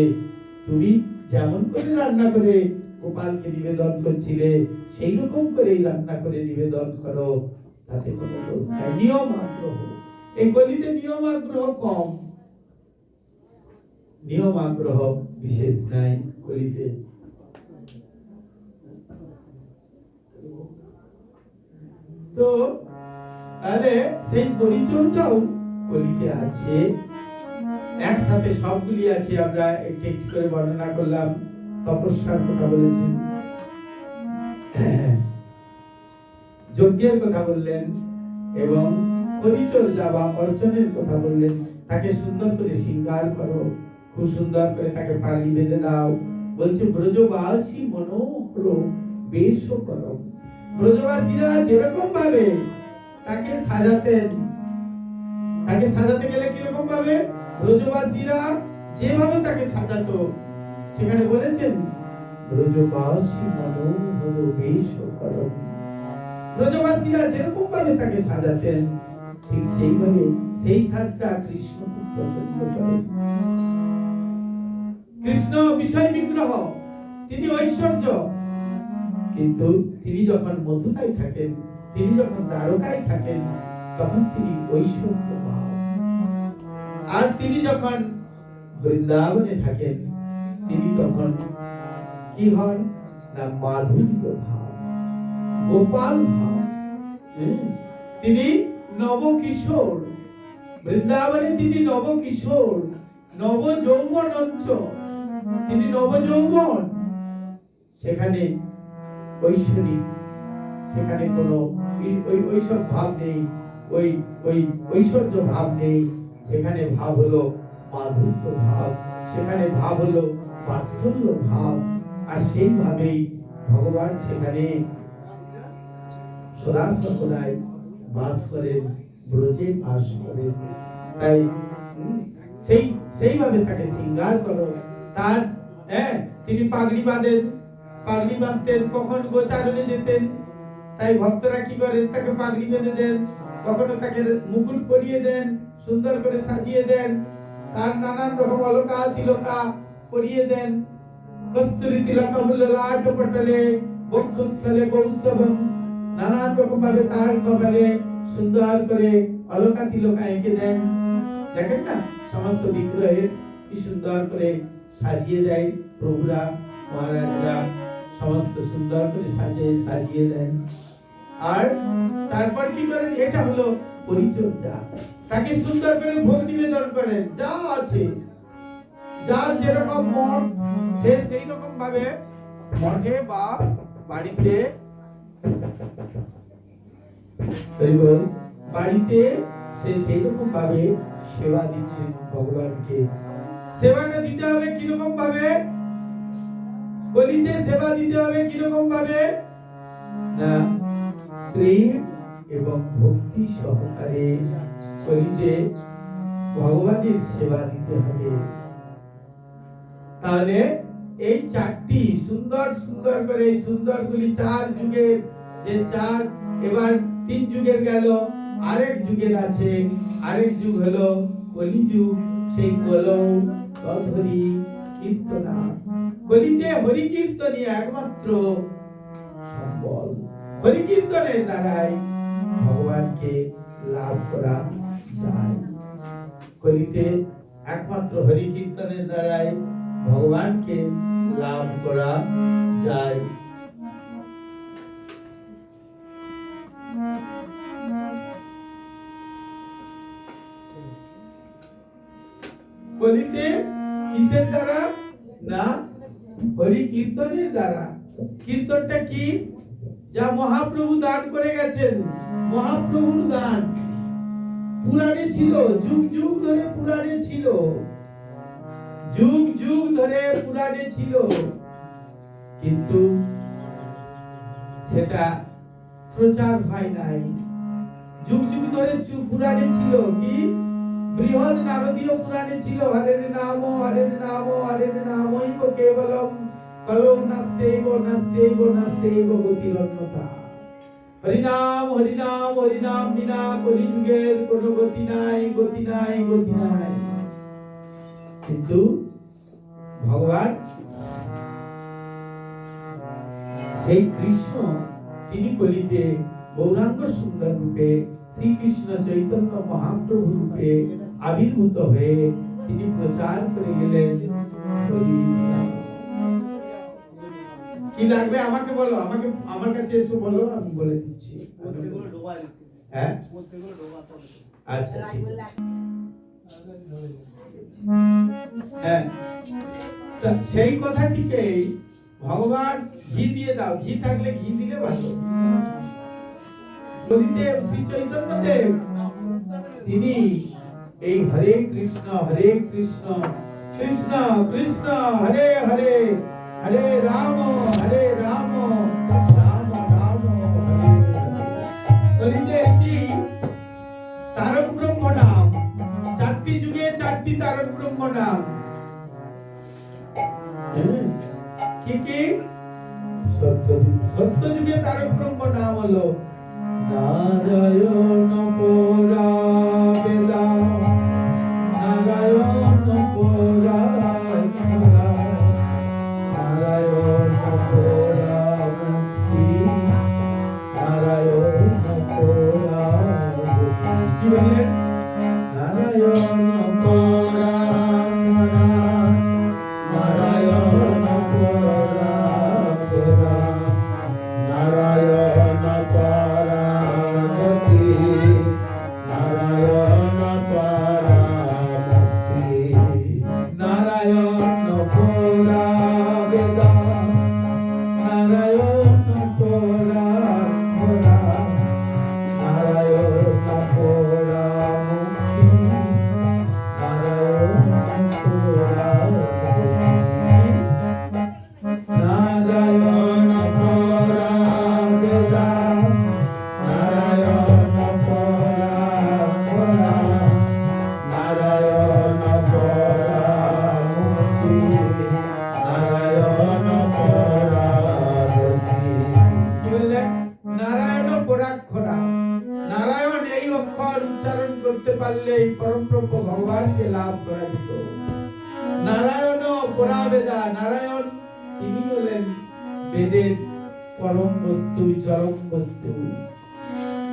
তুমি যেমন করে রান্না করে গোপালকে নিবেদন করছিলে সেই রকম করে রান্না করে নিবেদন করো, তাতে কোনো দোষ নাই। নিয়ম আগ্রহ, এই গলিতে নিয়ম আগ্রহ কম, নিয়ম আগ্রহ বিশেষ নাই কলিতে। তো তাহলে সেই পরিচর্যাও কলিতে আছে, একসাথে সবগুলি আছে। আমরা একটু একটু করে বর্ণনা করলাম, তপস্যার কথা বলেছি, যজ্ঞের কথা বললেন এবং পরিচর্যা বা অর্চনের কথা বললেন। তাকে সুন্দর করে শৃঙ্গার করো, খুব সুন্দর করে তাকে পাগড়ি বেঁধে দাও। বলছে ব্রজবাসী মনোহর বেশ করো। ব্রজবাসীরা যেরকম ভাবে তাকে সাজাতেন, তাকে সাজাতে গেলে কিরকম ভাবে ব্রজবাসীরা যেভাবে তাকে সাজাতো, সেখানে বলেছেন ব্রজবাসী মনোহর বেশ করো। ব্রজবাসীরা যেরকম ভাবে তাকে সাজাতেন, ঠিক সেইভাবে সেই সাজটা কৃষ্ণ খুব পছন্দ করেন। কৃষ্ণ বিষয় বিগ্রহ, তিনি ঐশ্বর্য, কিন্তু তিনি যখন মথুরায় থাকেন, তিনি যখন দ্বারকায় থাকেন, তখন তিনি ঐশ্বর্য ভাব। আর তিনি যখন বৃন্দাবনে থাকেন, তিনি তখন কি হন না মাধুর্য ভাব, গোপাল ভাব। তিনি নবকিশোর, বৃন্দাবনে তিনি নবকিশোর, নব যৌবন অঞ্চ, তিনি নব যৌবন। সেখানে ঐশ্বরিক, সেখানে কোনো ঐশ্বর ভাব নেই, ওই ওই ঐশ্বর্য ভাব নেই। সেখানে ভাব হলো মাধুর্য ভাব, সেখানে ভাব হলো বাৎসল্য ভাব। আর সেইভাবেই ভগবান সেখানে সদা সর্বদাই বাস করেন, ব্রজে বাস করেন। তাই সেইভাবে তাকে শৃঙ্গার করো। তার তিনি পাগড়ি বাঁধেন, পাগড়ি বাঁধতেন, কখন গোচারণে যেতেন, তাই ভক্তরা কি করেন, তাকে পাগড়ি বেঁধে দেন, কখনো তাকে মুকুট পরিয়ে দেন, সুন্দর করে সাজিয়ে দেন, তার নানান রকম অলকা তিলকা পরিয়ে দেন। কস্তুরী তিলকা ললাট পটলে বক্ষস্থলে কৌস্তভম, নানান রকম ভাবে তার কপালে সুন্দর করে অলকা তিলকা এঁকে দেন। দেখেন না সমস্ত বিগ্রহের কি সুন্দর করে সাজিয়ে দেয় প্রভুরা, মহারাজরা সমস্ত সুন্দর করে সাজিয়ে দেন। আর তারপর কি করেন, এটা হলো পরিচর্যা। তাকে সুন্দর করে ভোগ নিবেদন করেন, যা আছে, যার যেরকম মঠ, সে সেই রকম ভাবে মঠে বা বাড়িতে বাড়িতে সে সেই রকম ভাবে সেবা দিচ্ছে ভগবানকে। সেবাটা দিতে হবে কিরকম ভাবে, কলিতে সেবা দিতে হবে কিরকম ভাবে না প্রেম এবং ভক্তি সহকারে কলিতে ভগবানের সেবা দিতে হবে। তাহলে এই চারটি সুন্দর সুন্দর করে, এই সুন্দরগুলি চার যুগের, যে চার এবার তিন যুগের গেল, আরেক যুগের আছে, আরেক যুগ হলো কলিযুগ। সেই কলৌ হরি কীর্তনা, কলিতে হরি কীর্তনই একমাত্র সম্বল। হরি কীর্তনের দ্বারাই ভগবানকে লাভ করা যায়। কলিতে একমাত্র হরি কীর্তনের দ্বারাই ভগবানকে লাভ করা যায়। কলিতে কিসের দ্বারা না হরি কীর্তনের দ্বারা। কীর্তনটা কি, যা মহাপ্রভু দান করে গেছেন, মহাপ্রভুর দান পুরাণে ছিল, যুগ যুগ ধরে পুরাণে ছিল, যুগ যুগ ধরে পুরাণে ছিল, কিন্তু সেটা প্রচার হয় নাই। যুগ যুগ ধরে পুরাণে ছিল কি, বৃহৎ নারদীয় পুরাণে ছিল হরের নাম হরের নাম হরের নামৈব কেবলম কলৌ নাস্তেব নাস্তেব নাস্তেব গতিরন্যথা। হরিনাম হরিনাম হরিনাম বিনা কলিযুগের কোনো গতি নাই, গতি নাই, গতি নাই। কিন্তু ভগবান সেই কৃষ্ণ, তিনি কলিতে গৌরাঙ্গ সুন্দর রূপে শ্রীকৃষ্ণ চৈতন্য মহাপ্রভু রূপে আবির্ভূত হয়ে তিনি প্রচার করে গেলেন হরি নাম। কি লাগবে আমাকে বলো, আমাকে আমার কাছে এসে বলো, আমি বলে দিচ্ছি। হ্যাঁ আচ্ছা হ্যাঁ, সেই কথাটিকে ভগবান ঘি দিয়ে দাও, ঘি থাকলে ঘি দিলে ভালো। বলিদেব শ্রী চৈতন্য দেব তিনি এই হরে কৃষ্ণ কৃষ্ণ কৃষ্ণ হরে হরে, হরে রাম রাম রাম হরে হরে। বলিতে এটি তারক ব্রহ্ম নাম, চারটি যুগে চারটি তারক ব্রহ্ম নাম। কি কি? সত্য যুগে তারক ব্রহ্ম নাম হলো নারায়ণ পরা বেদা, নারায়ণ পরা বেদা, নারায়ণ পরা মুক্তি, নারায়ণ পরা মুক্তি। কি বললেন? নারায়ণ পরা বেদা, নারায়ণ পরা বেদা, নারায়ণ পরা গতি, নারায়ণ পরা মুক্তি। নারায়ণ পরা বেদা, নারায়ণ পরা পরা, নারায়ণ পরা মুক্তি, নারায়ণ পরা মুক্তি। নারায়ণ পরা বেদা, নারায়ণ পরা পরা, নারায়ণ পরা মুক্তি, নারায়ণ পরা গতি। কি বললেন? নারায়ণ পরাক্ষরা। নারায়ণ এই অক্ষর উচ্চারণ করতে পারলে পরম ব্রহ্ম ভগবানকে লাভ করা যেত। নারায়ণ পরাবেদা, নারায়ণ তিনি হলেন বেদের পরম বস্তু, চরম বস্তু।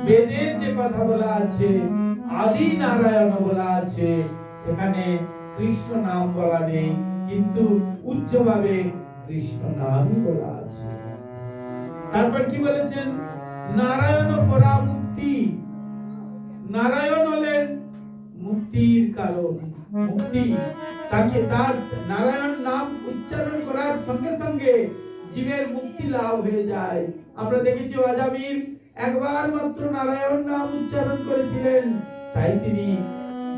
বেদের যে কথা বলা আছে, আদি নারায়ণ বলা আছে, সেখানে কৃষ্ণ নাম বলা নেই, কিন্তু উচ্চভাবে কৃষ্ণ নামই বলা আছে। তারপর কি বলেছেন? নারায়ণ পরা মুক্তি। নারায়ণ হলেন মুক্তির কারণ, মুক্তি। তাকে তার নারায়ণ নাম উচ্চারণ করার সঙ্গে সঙ্গে জীবের মুক্তি লাভ হয়ে যায়। আমরা দেখেছি আজামিল একবার মাত্র নারায়ণ নাম উচ্চারণ করেছিলেন, তাই তিনি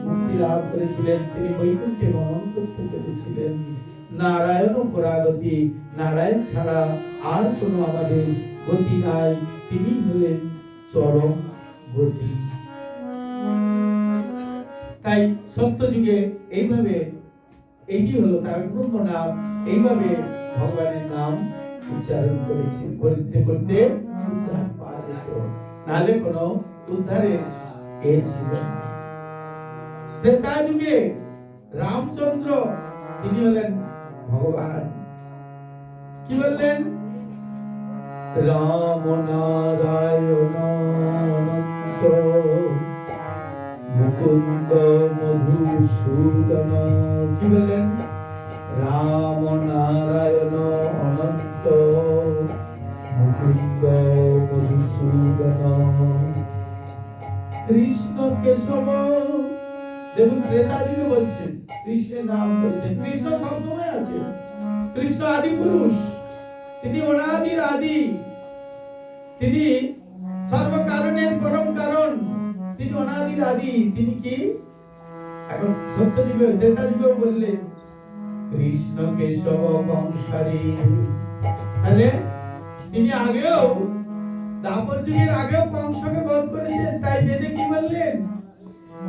মুক্তি লাভ করেছিলেন, তিনি বৈকুণ্ঠে গমন করতে পেরেছিলেন। নারায়ণ পরাগতি, নারায়ণ ছাড়া আর কোনো আমাদের গতি নাই, তিনি হলেন চরম গতি। তাই সত্য যুগে এইভাবে, এটি হলো তারক ব্রহ্ম নাম, এইভাবে ভগবানের নাম উচ্চারণ করেছে, করতে করতে উদ্ধার পাওয়া যেত, নাহলে কোনো উদ্ধারের এ ছিল না। ত্রেতা যুগে রামচন্দ্র তিনি হলেন ভগবান। কি বললেন? রাম নারায়ণ অনন্ত, মুকুন্দ মধুসূদন। কি বললেন? রাম নারায়ণ অনন্ত, মুকুন্দ মধুসূদন। কৃষ্ণ কেশব, দেখুন ত্রেতা যুগে বলছেন, কৃষ্ণের নাম বলছেন। কৃষ্ণ সবসময় আছে, কৃষ্ণ আদি পুরুষ, তিনি অনাদির আদি, তিনি সর্বকারণের পরম কারণ, তিনি অনাদির আদি। তিনি কি এখন সত্য যুগে ত্রেতা যুগে বললেন কৃষ্ণ কেশব বংশারী, তাহলে তিনি আগেও দাপর যুগের আগেও কংসকে বধ করেছেন, তাই বেদে কি বললেন?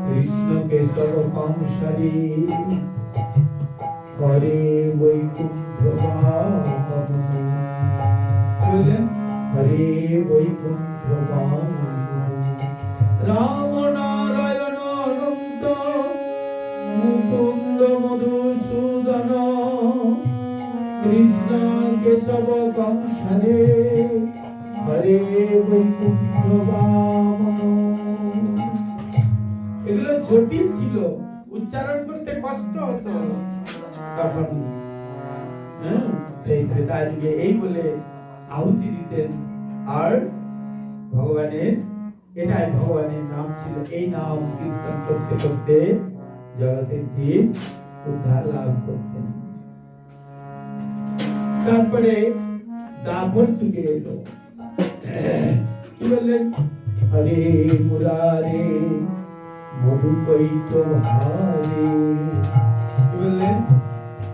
কৃষ্ণ কেশব বংশারী, হরে বৈকুণ্ঠ বললেন, হরে বৈকুণ্ঠ। রাম নারায়ণ অনন্ত, মুকুন্দ মধুসূদন, কৃষ্ণ কেশব কংসরে, হরে বৈকুণ্ঠ বামন। এগুলো জটিল ছিল, উচ্চারণ করতে কষ্ট হতো তখন। সেই ত্রেতা যুগে এই বলে আহুতি দিতেন, আর ভগবানের, এটাই ভগবানের নাম ছিল। এই নাম কীর্তন করতে করতে জগতের জীব উদ্ধার লাভ করতেন। তারপরে দাপর যুগে এলো। কি বললেন? হরে মুরারে মধু কৈটব হারে। কি বললেন?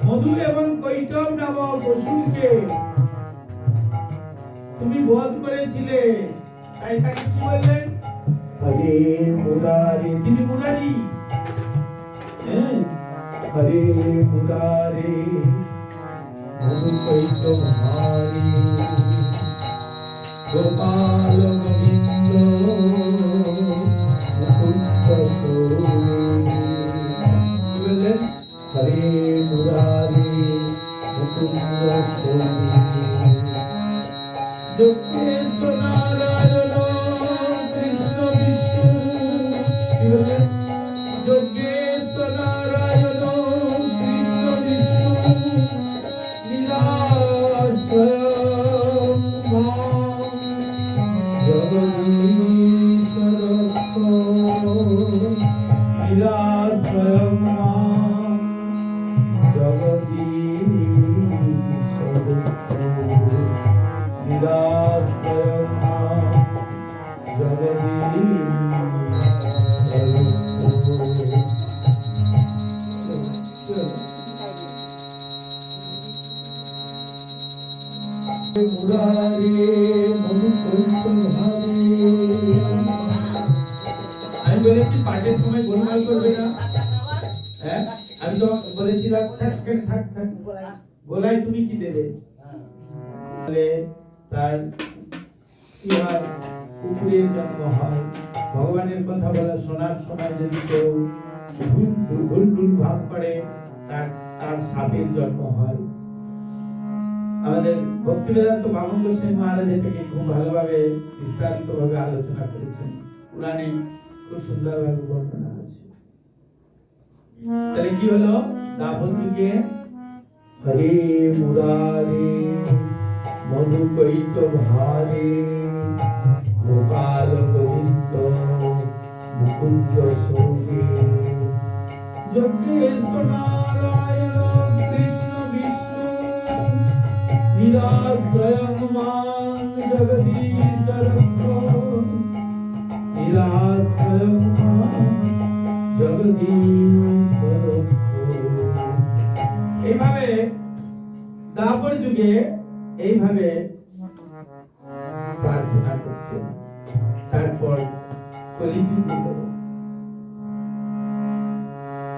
মধু এবং কৈটব নামক অসুরকে তুমি বধ করেছিলে, তাই তাকে কি বললেন? হরে মুরারে। তিনি মুরারি। হরে মুরারে মধু কৈটব হারে গোপাল গোবিন্দ মুকুন্দ বললেন? হরে মুরারে মুকুন্দ যোগেশ্বর নারায়ণ কৃষ্ণ বিষ্ণু। কি বললেন? যোগেশ্বর নারায়ণ কৃষ্ণ বিষ্ণু লীলাস্বয়ং মাং জগদীশ্বর লীলাস্বয়ং মাং জগদীশ্বর লীলাস্বয়ং মাং আমি বলেছি পাঠের সময় গোলমাল করবে না। হ্যাঁ, আমি তো বলেছিলাম থাক থাক থাক, গোলায় তুমি কি দেবে? তার কি হয়? কুকুরের জন্ম হয়। ভগবানের কথা বলা শোনার সময় যদি কেউ ভুল ভুল ভাব করে, তার সাপের জন্ম হয়। আমাদের ভক্তিবেদান্ত বামন গোস্বামী মহারাজ এটাকে খুব ভালোভাবে বিস্তারিত ভাবে আলোচনা করেছেন। পুরাণে খুব সুন্দরভাবে বর্ণনা আছে। তাহলে কি হলো? দাপর যুগে হরে মুরারে মধু কৈটব হারে গোপাল গোবিন্দ মুকুন্দ সৌরে যোগেশ্বর নারায়ণ কৃষ্ণ বিষ্ণু লীলাস্বয়ং মাং জগদীশ্বর লীলাস্বয়ং মাং জগদীশ্বর। এইভাবে দাপর যুগে এইভাবে প্রার্থনা করতেন। তারপর কলিযুগ হলো।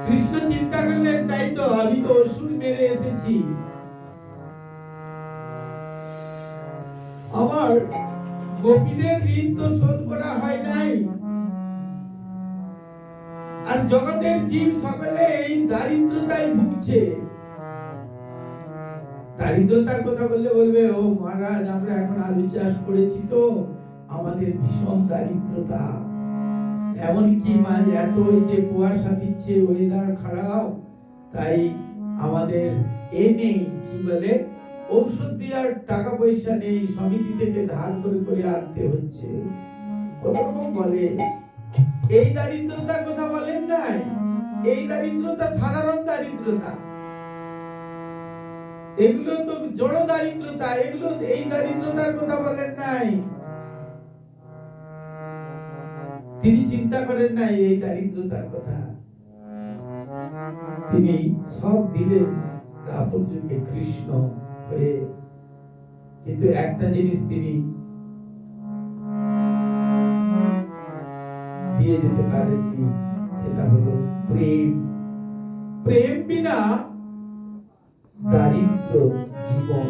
কৃষ্ণ চিন্তা করলেন, তাই তো আমি তো অসুর মেরে এসেছি, আমার গোপীদের ঋণ তো শোধ করা হয় নাই, আর জগতের জীব সকলে এই দারিদ্রতায় ভুগছে। দারিদ্রতার কথা বললে বলবে, ও মহারাজ আমরা এখন আলু চাষ করেছি তো আমাদের ভীষণ দারিদ্রতা, এমনকি মাঝে এত যে কুয়াশা দিচ্ছে, ওয়েদার খারাপ, তাই আমাদের নেই, কি বলে, ঔষধ দেওয়ার টাকা পয়সা নেই, সমিতি থেকে ধার করে করে আনতে হচ্ছে, কত রকম বলে। এই দারিদ্রতার কথা বলেন নাই। এই দারিদ্রতা সাধারণ দারিদ্রতা, এগুলো তো জড় দারিদ্রতা, এগুলো এই দারিদ্রতার কথা বলেন নাই। তিনি চিন্তা করেন নাই এই দারিদ্রতার কথা। তিনি সব দিলেন দাপর যুগে কৃষ্ণ হয়ে। কিন্তু একটা জিনিস তিনি দিয়ে যেতে পারেননি, সেটা হলো প্রেম। প্রেম বিনা দারিদ্র জীবন।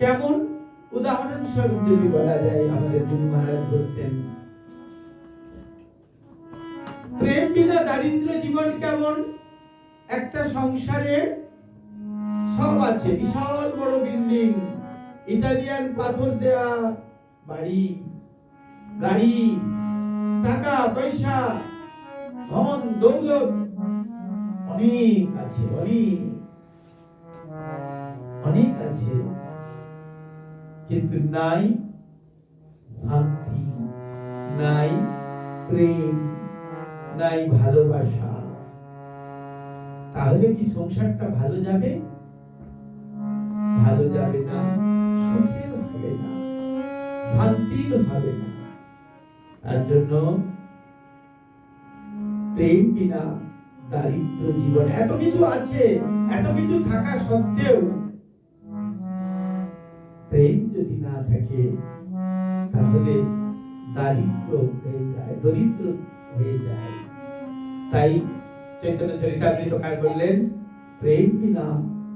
কেমন? উদাহরণস্বরূপ যদি বলা যায়, আমাদের গুরু মহারাজ বলতেন, প্রেম বিনা দারিদ্র জীবন কেমন? একটা সংসারে সব আছে, বিশাল বড় বিল্ডিং, ইটালিয়ান পাথর দেয়া বাড়ি, গাড়ি, টাকা পয়সা, ধন দৌলত অনেক আছে, অনেক আছে, কিন্তু নাই শান্তি, নাই প্রেম, নাই ভালোবাসা। তাহলে কি সংসারটা ভালো যাবে? ভালো যাবে না, সুখের হবে না, শান্তির হবে না। তার জন্য প্রেম বিনা দারিদ্র জীবন। এত কিছু আছে, এত কিছু থাকা সত্ত্বেও প্রেম যদি না থাকে তাহলে দারিদ্র হয়ে যায়, দরিদ্র হয়ে যায়। তাই চৈতন্য চরিতামৃতকার বললেন, প্রেম বিনা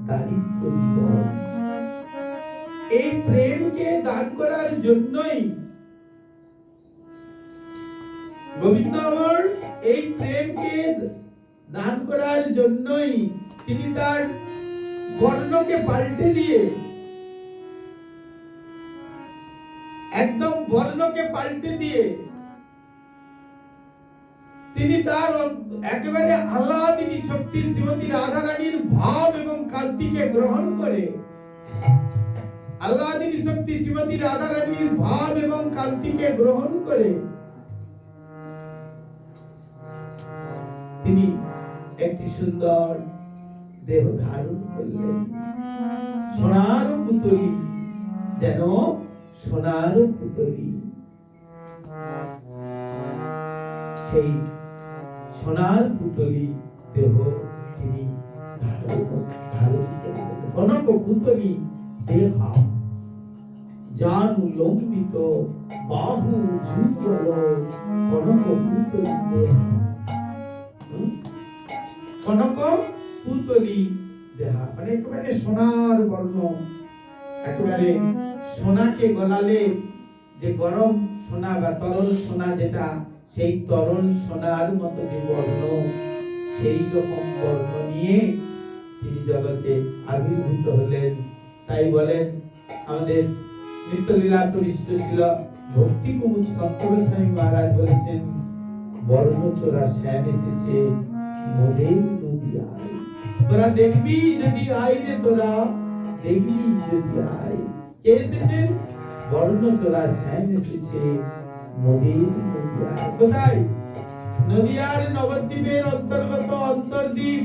দারিদ্র জীবন। এই প্রেমকে দান করার জন্যই গোবিন্দ আমার এই প্রেমকে দান করার জন্যই তিনি তার বর্ণকে পাল্টে দিয়ে, একদম বর্ণকে পাল্টে দিয়ে তিনি তার একেবারে আহ্লাদিনী শক্তি শ্রীমতী রাধা রানীর ভাব এবং কান্তিকে গ্রহণ করে, আহ্লাদিনী শক্তি শ্রীমতী রাধা রানীর ভাব এবং কান্তিকে গ্রহণ করে তিনি একটি সুন্দর দেহ ধারণ করলেন। সোনার পুতলি, যেন সোনার পুতলি। সেই সোনার পুতলি দেহ তিনি ধারণ করলেন। কনক পুতলি দেহা, জানু লম্বিত বাহু যুগল, কনক পুতলি দেহা। কনক পুতলি দেহা মানে একেবারে সোনার বর্ণ, একেবারে সোনাকে গলালে যে গরম সোনা বা তরল সোনা যেটা, সেই তরল সোনার মতো যে বর্ণ, সেই রকম বর্ণ নিয়ে তিনি জগতে আবির্ভূত হলেন। তাই বলেন আমাদের নিত্যলীলা প্রবিষ্ট ছিল ভক্তি কুমুদ সন্ত গোস্বামী মহারাজ বলেছেন, বর্ণ চোরা শ্যাম এসেছে মোদের নদিয়ায়। তোরা দেখবি যদি আই রে, তোরা দেখবি যদি আই। কে এসেছেন? বর্ণ চোরা শ্যাম এসেছে মোদের নদিয়ায়। কোথায়? নদিয়ার নবদ্বীপের অন্তর্গত অন্তর্দ্বীপ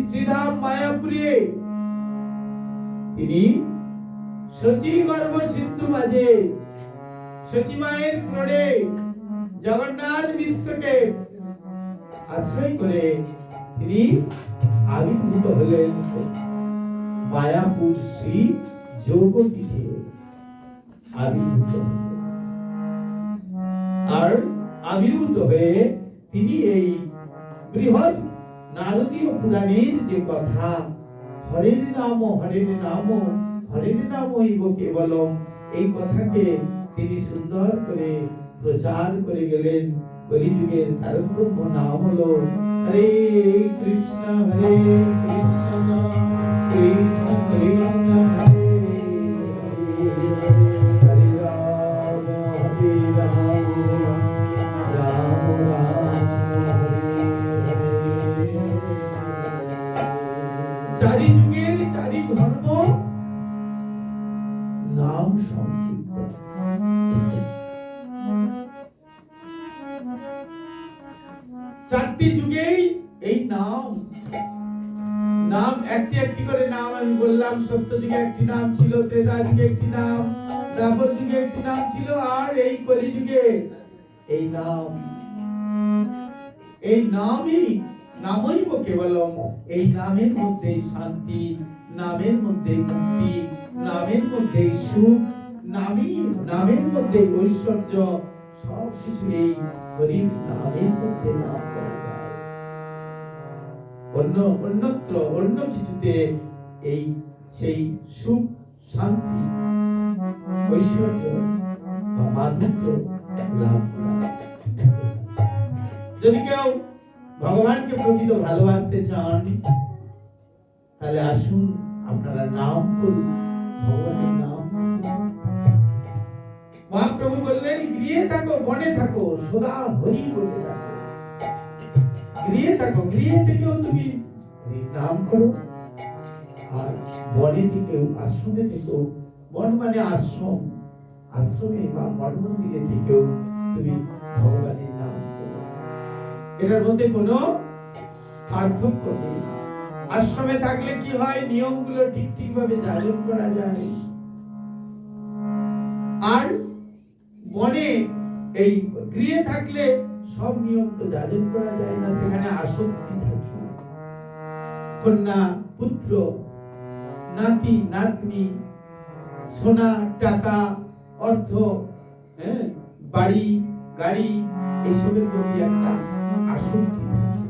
শ্রীধাম মায়াপুরে তিনি শচী গর্ভ সিন্ধু মাঝে, শচী মায়ের ক্রোড়ে জগন্নাথ মিশ্রকে আশ্রয় করে তিনি আবির্ভূত হলেন মায়াপুর শ্রী যোগপীঠে আবির্ভূত। আর আবির্ভূত হয়ে তিনি এই বৃহৎ নারদীয় পুরাণের যে কথা, হরের নাম হরের নাম হরের নাম হইব কেবলম, এই কথাকে তিনি সুন্দর করে প্রচার করে গেলেন। কলিযুগের তারক ব্রহ্ম নাম হলো হরে কৃষ্ণ হরে কৃষ্ণ কৃষ্ণ কৃষ্ণ হরে রাম হরে রাম রাম রাম হরে হরে। চারি যুগের চারি ধর্ম নাম সংকীর্তন। চারটি যুগেই এই নাম, নাম একটি একটি করে নাম আমি বললাম। সত্য যুগে একটি নাম ছিল, ত্রেতা যুগে একটি নাম, দ্বাপর যুগে একটি নাম ছিল, আর এই কলি যুগে এই নাম। এই নামই নামই কেবলম। এই নামের মধ্যে শান্তি, নামের মধ্যে মুক্তি, নামের মধ্যে সুখ, নামের মধ্যে ঐশ্বর্য, সব কিছু এই হরির নামের মধ্যে লাভ করা যায়। অন্যত্র অন্য কিছুতে এই সেই সুখ, শান্তি, ঐশ্বর্য বা মাধুর্য লাভ করা যায়। যদি কেউ ভগবানকে প্রকৃত ভালোবাসতে চান, তাহলে আসুন আপনারা নাম করুন, ভগবানের নাম। মহাপ্রভু বললেন, গৃহে থাকো বনে থাকো সদা হরি বলে থাকো। গৃহে থাকো, গৃহে থেকেও তুমি নাম করো, আর বনে থেকেও, আশ্রমে থেকেও, বন মানে আশ্রম, আশ্রমে বা মঠ মন্দিরে থেকেও তুমি ভগবানের নাম করো। এটার মধ্যে কোনো পার্থক্য নেই। আশ্রমে থাকলে কি হয়, নিয়মগুলো ঠিক ভাবে যাপন করা যায়। আর বনে এই গৃহে থাকলে সব নিয়ম তো যাপন করা যায় না, সেখানে আসক্তি থাকে। কন্যা, পুত্র, নাতি, নাতনি, সোনা, টাকা, অর্থ, বাড়ি, গাড়ি, এইসবের প্রতি একটা আসক্তি থাকে।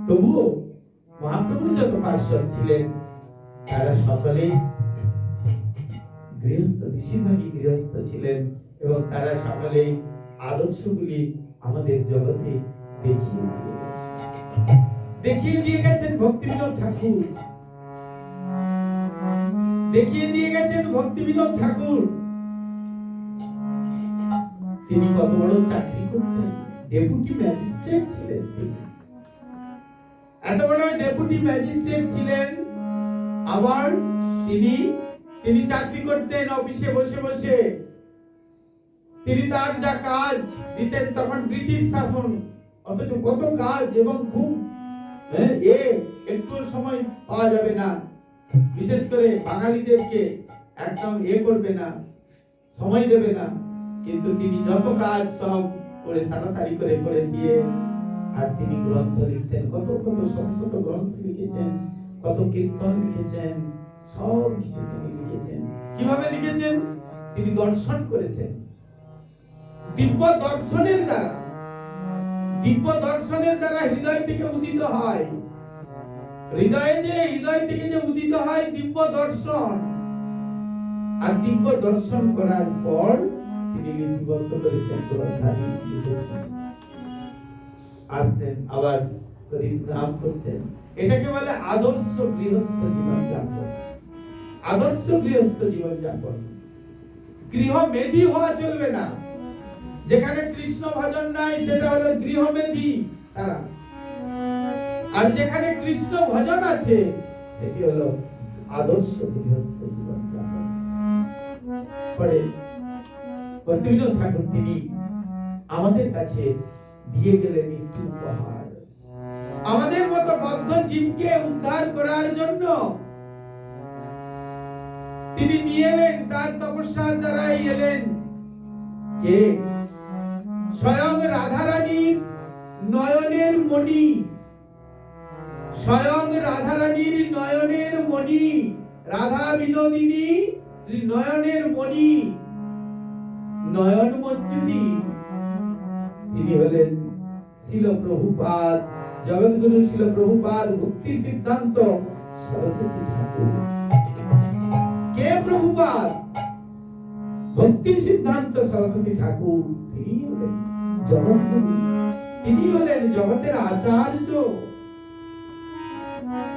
তবুও মহাপ্রভুর যত পার্শ্বদ ছিলেন তারা সকলেই গৃহস্থ, বেশিরভাগই গৃহস্থ ছিলেন, এবং তারা সকলেই আদর্শগুলি আমাদের জগতে দেখিয়ে দিয়ে গেছেন ভক্তিবিনোদ ঠাকুর। দেখিয়ে দিয়ে গেছেন ভক্তিবিনোদ ঠাকুর। তিনি কত বড় চাকরি করতেন, ডেপুটি ম্যাজিস্ট্রেট ছিলেন তিনি। এত বড় ডেপুটি ম্যাজিস্ট্রেট ছিলেন, আবার তিনি চাকরি করতেন অফিসে বসে বসে। তিনি তার যা কাজ দিতেন, তখন ব্রিটিশ শাসন, অথচ কত কাজ, এবং খুব একটু সময় পাওয়া যাবে না, বিশেষ করে বাঙালিদেরকে একদম করবে না, সময় দেবে না, কিন্তু তিনি যত কাজ সব করে তাড়াতাড়ি করে দিয়ে, আর তিনি গ্রন্থ লিখতেন, কত শত গ্রন্থ লিখেছেন, কত কীর্তন লিখেছেন, সব কিছু তিনি লিখেছেন। কিভাবে লিখেছেন? তিনি দর্শন করেছেন দিব্য দর্শনের দ্বারা হৃদয় থেকে উদিত হয়। হৃদয় থেকে যে উদিত হয় দিব্য দর্শন, আর দিব্য দর্শন করার পর তিনি লিপিবদ্ধ করেছেন, গ্রন্থাদি লিখেছেন। আসতেন আবার নাম করতেন। এটাকে বলে আদর্শ গৃহস্থ জীবনযাপন। আদর্শ গৃহস্থ জীবনযাপন। গৃহমেধি হওয়া চলবে না। যেখানে কৃষ্ণ ভজন নাই সেটা হলো গৃহমেধি তারা, আর যেখানে কৃষ্ণ ভজন আছে সেটি হলো আদর্শ গৃহস্থ জীবনযাপন। পরে ভক্তিবিনোদ ঠাকুর তিনি আমাদের কাছে দিয়ে গেলেন একটি উপহার। আমাদের মতো বদ্ধ জীবকে উদ্ধার করার জন্য তিনি নিয়ে এলেন, তার তপস্যার দ্বারাই এলেন কে? স্বয়ং রাধারানীর নয়নের মণি, স্বয়ং রাধারানীর নয়নের মণি, রাধা বিনোদিনী নয়নের মণি, নয়ন মঞ্জুরি, যিনি হলেন শিল প্রভুপাদ, জগৎগুরু শিল প্রভুপাদ ভক্তি সিদ্ধান্ত সরস্বতী ঠাকুর। কে প্রভুপাদ? ভক্তি সিদ্ধান্ত সরস্বতী ঠাকুর। তিনি হলেন জগৎগুরু, তিনি হলেন জগতের আচার্য।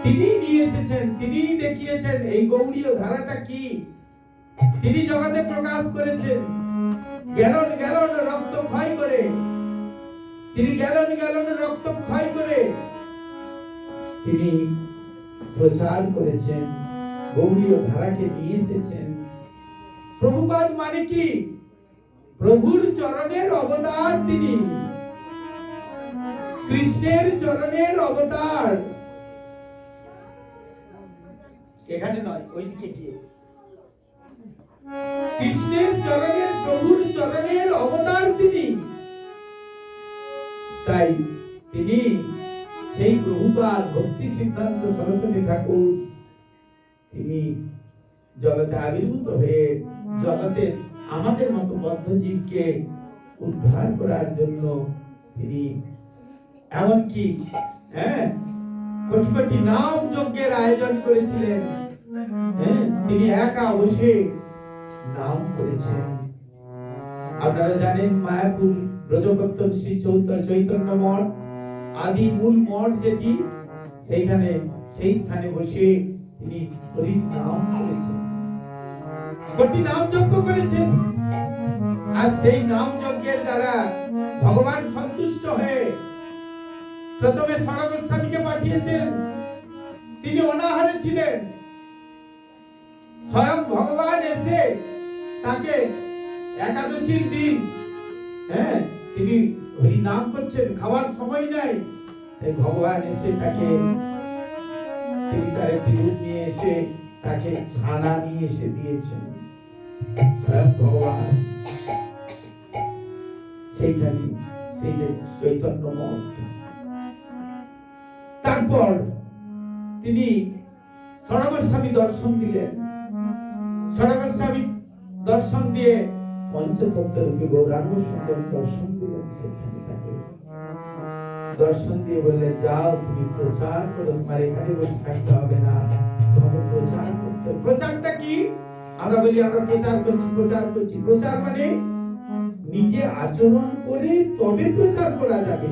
তিনি নিয়ে এসেছেন, তিনি দেখিয়েছেন এই গৌড়ীয় ধারাটা কি, তিনি জগতে প্রকাশ করেছেন। গ্যালন গ্যালন রক্ত ক্ষয় করে, তিনি গ্যালন গ্যালন রক্ত ক্ষয় করে তিনি প্রচার করেছেন, গৌড়ীয় ধারাকে নিয়ে এসেছেন। প্রভুপাদ মানে কি? প্রভুর চরণের অবতার তিনি, কৃষ্ণের চরণের অবতার। এখানে নয়, ওইদিকে গিয়ে কৃষ্ণের চরণের, প্রভুর চরণের অবতার তিনি। তাই তিনি সেই প্রভুপাদ ভক্তি সিদ্ধান্ত সরস্বতী ঠাকুর, তিনি জগতে আবির্ভূত হয়ে জগতের আমাদের মতো বদ্ধ জীবকে উদ্ধার করার জন্য তিনি এমনকি কোটি কোটি নাম যজ্ঞের আয়োজন করেছিলেন। তিনি একা বসে নাম করেছেন। আপনারা জানেন মায়াপুর ব্রজবর্তন শ্রী চৈতন্য মঠ, আদি মূল মঠ যেটি, সেইখানে সেই স্থানে বসে তিনি হরির নাম করেছেন, কোটি নাম যজ্ঞ করেছেন। আর সেই নাম যজ্ঞের দ্বারা ভগবান সন্তুষ্ট হয়ে প্রথমে সনক গোস্বামীকে পাঠিয়েছেন। তিনি অনাহারে ছিলেন, স্বয়ং ভগবান এসে তাকে একাদশীর দিন তিনি হরি নাম করছেন, খাওয়ার সময় নাই, তাই ভগবান এসে তাকে, তিনি তার একটি রূপ নিয়ে এসে তাকে ছানা নিয়ে এসে দিয়েছেন। স্বয়ং ভগবান সেইখানে, সেই যে চৈতন্য মঠ। তারপর তিনি ষড়গোস্বামী দর্শন দিলেন। ষড়গোস্বামী দর্শন দিয়ে পঞ্চতত্ত্ব রূপী গৌরাঙ্গ সুন্দর দর্শন দিলেন। সেখানে তাকে দর্শন দিয়ে বললেন, যাও তুমি প্রচার করো, তোমার এখানে বসে থাকতে হবে না, তোমাকে প্রচার করতে। প্রচারটা কি? আমরা বলি আমরা প্রচার করছি, প্রচার করছি। প্রচার মানে নিজে আচরণ করে তবে প্রচার করা যাবে।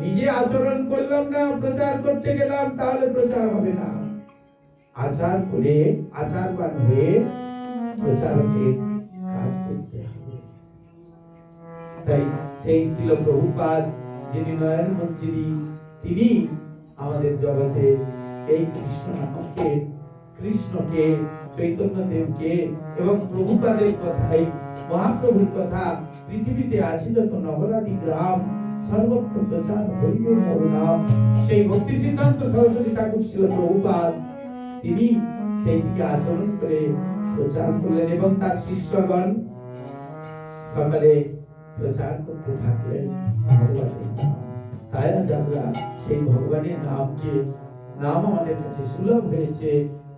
নিজে আচরণ করলাম না, প্রচার করতে গেলাম, তাহলে প্রচার হবে না। আচার করে, আচারবান হয়ে প্রচারকের কাজ করতে হবে। তাই সেই ছিল প্রভুপাদ, যিনি নয়ন মঞ্জিরি, তিনি আমাদের জগতে এই কৃষ্ণ নামকে, কৃষ্ণকে, চৈতন্য দেবকে এবং প্রভুপাদের কথাই, মহাপ্রভুর কথা, পৃথিবীতে আছে যত নগরাদি গ্রাম সর্বত্র প্রচার হইবে মোর নাম। সেই ভক্তি সিদ্ধান্ত সরস্বতী ঠাকুর ছিল প্রভুপাদ, তিনি সেই দিকে আচরণ করে প্রচার করলেন এবং তার শিষ্যগণ সকালে প্রচার করতে থাকলেন ভগবানের নাম। তাই আজ আমরা সেই ভগবানের নামকে, নাম আমাদের কাছে সুলভ হয়েছে,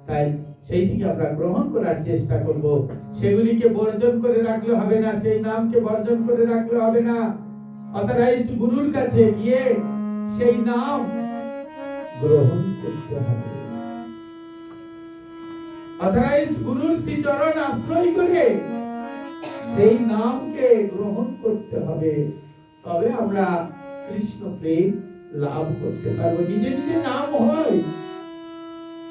তাই সেইটিকে আমরা গ্রহণ করার চেষ্টা করব। সেগুলিকে বর্জন করে রাখলে হবে না, সেই নামকে বর্জন করে রাখলে হবে না। অথরাইজড গুরুর কাছে গিয়ে সেই নাম গ্রহণ করতে হবে। অথরাইজড গুরুর শ্রীচরণ আশ্রয় করে সেই নামকে গ্রহণ করতে হবে, তবে আমরা কৃষ্ণ প্রেম লাভ করতে পারবো। নিজে নিজে নাম হয়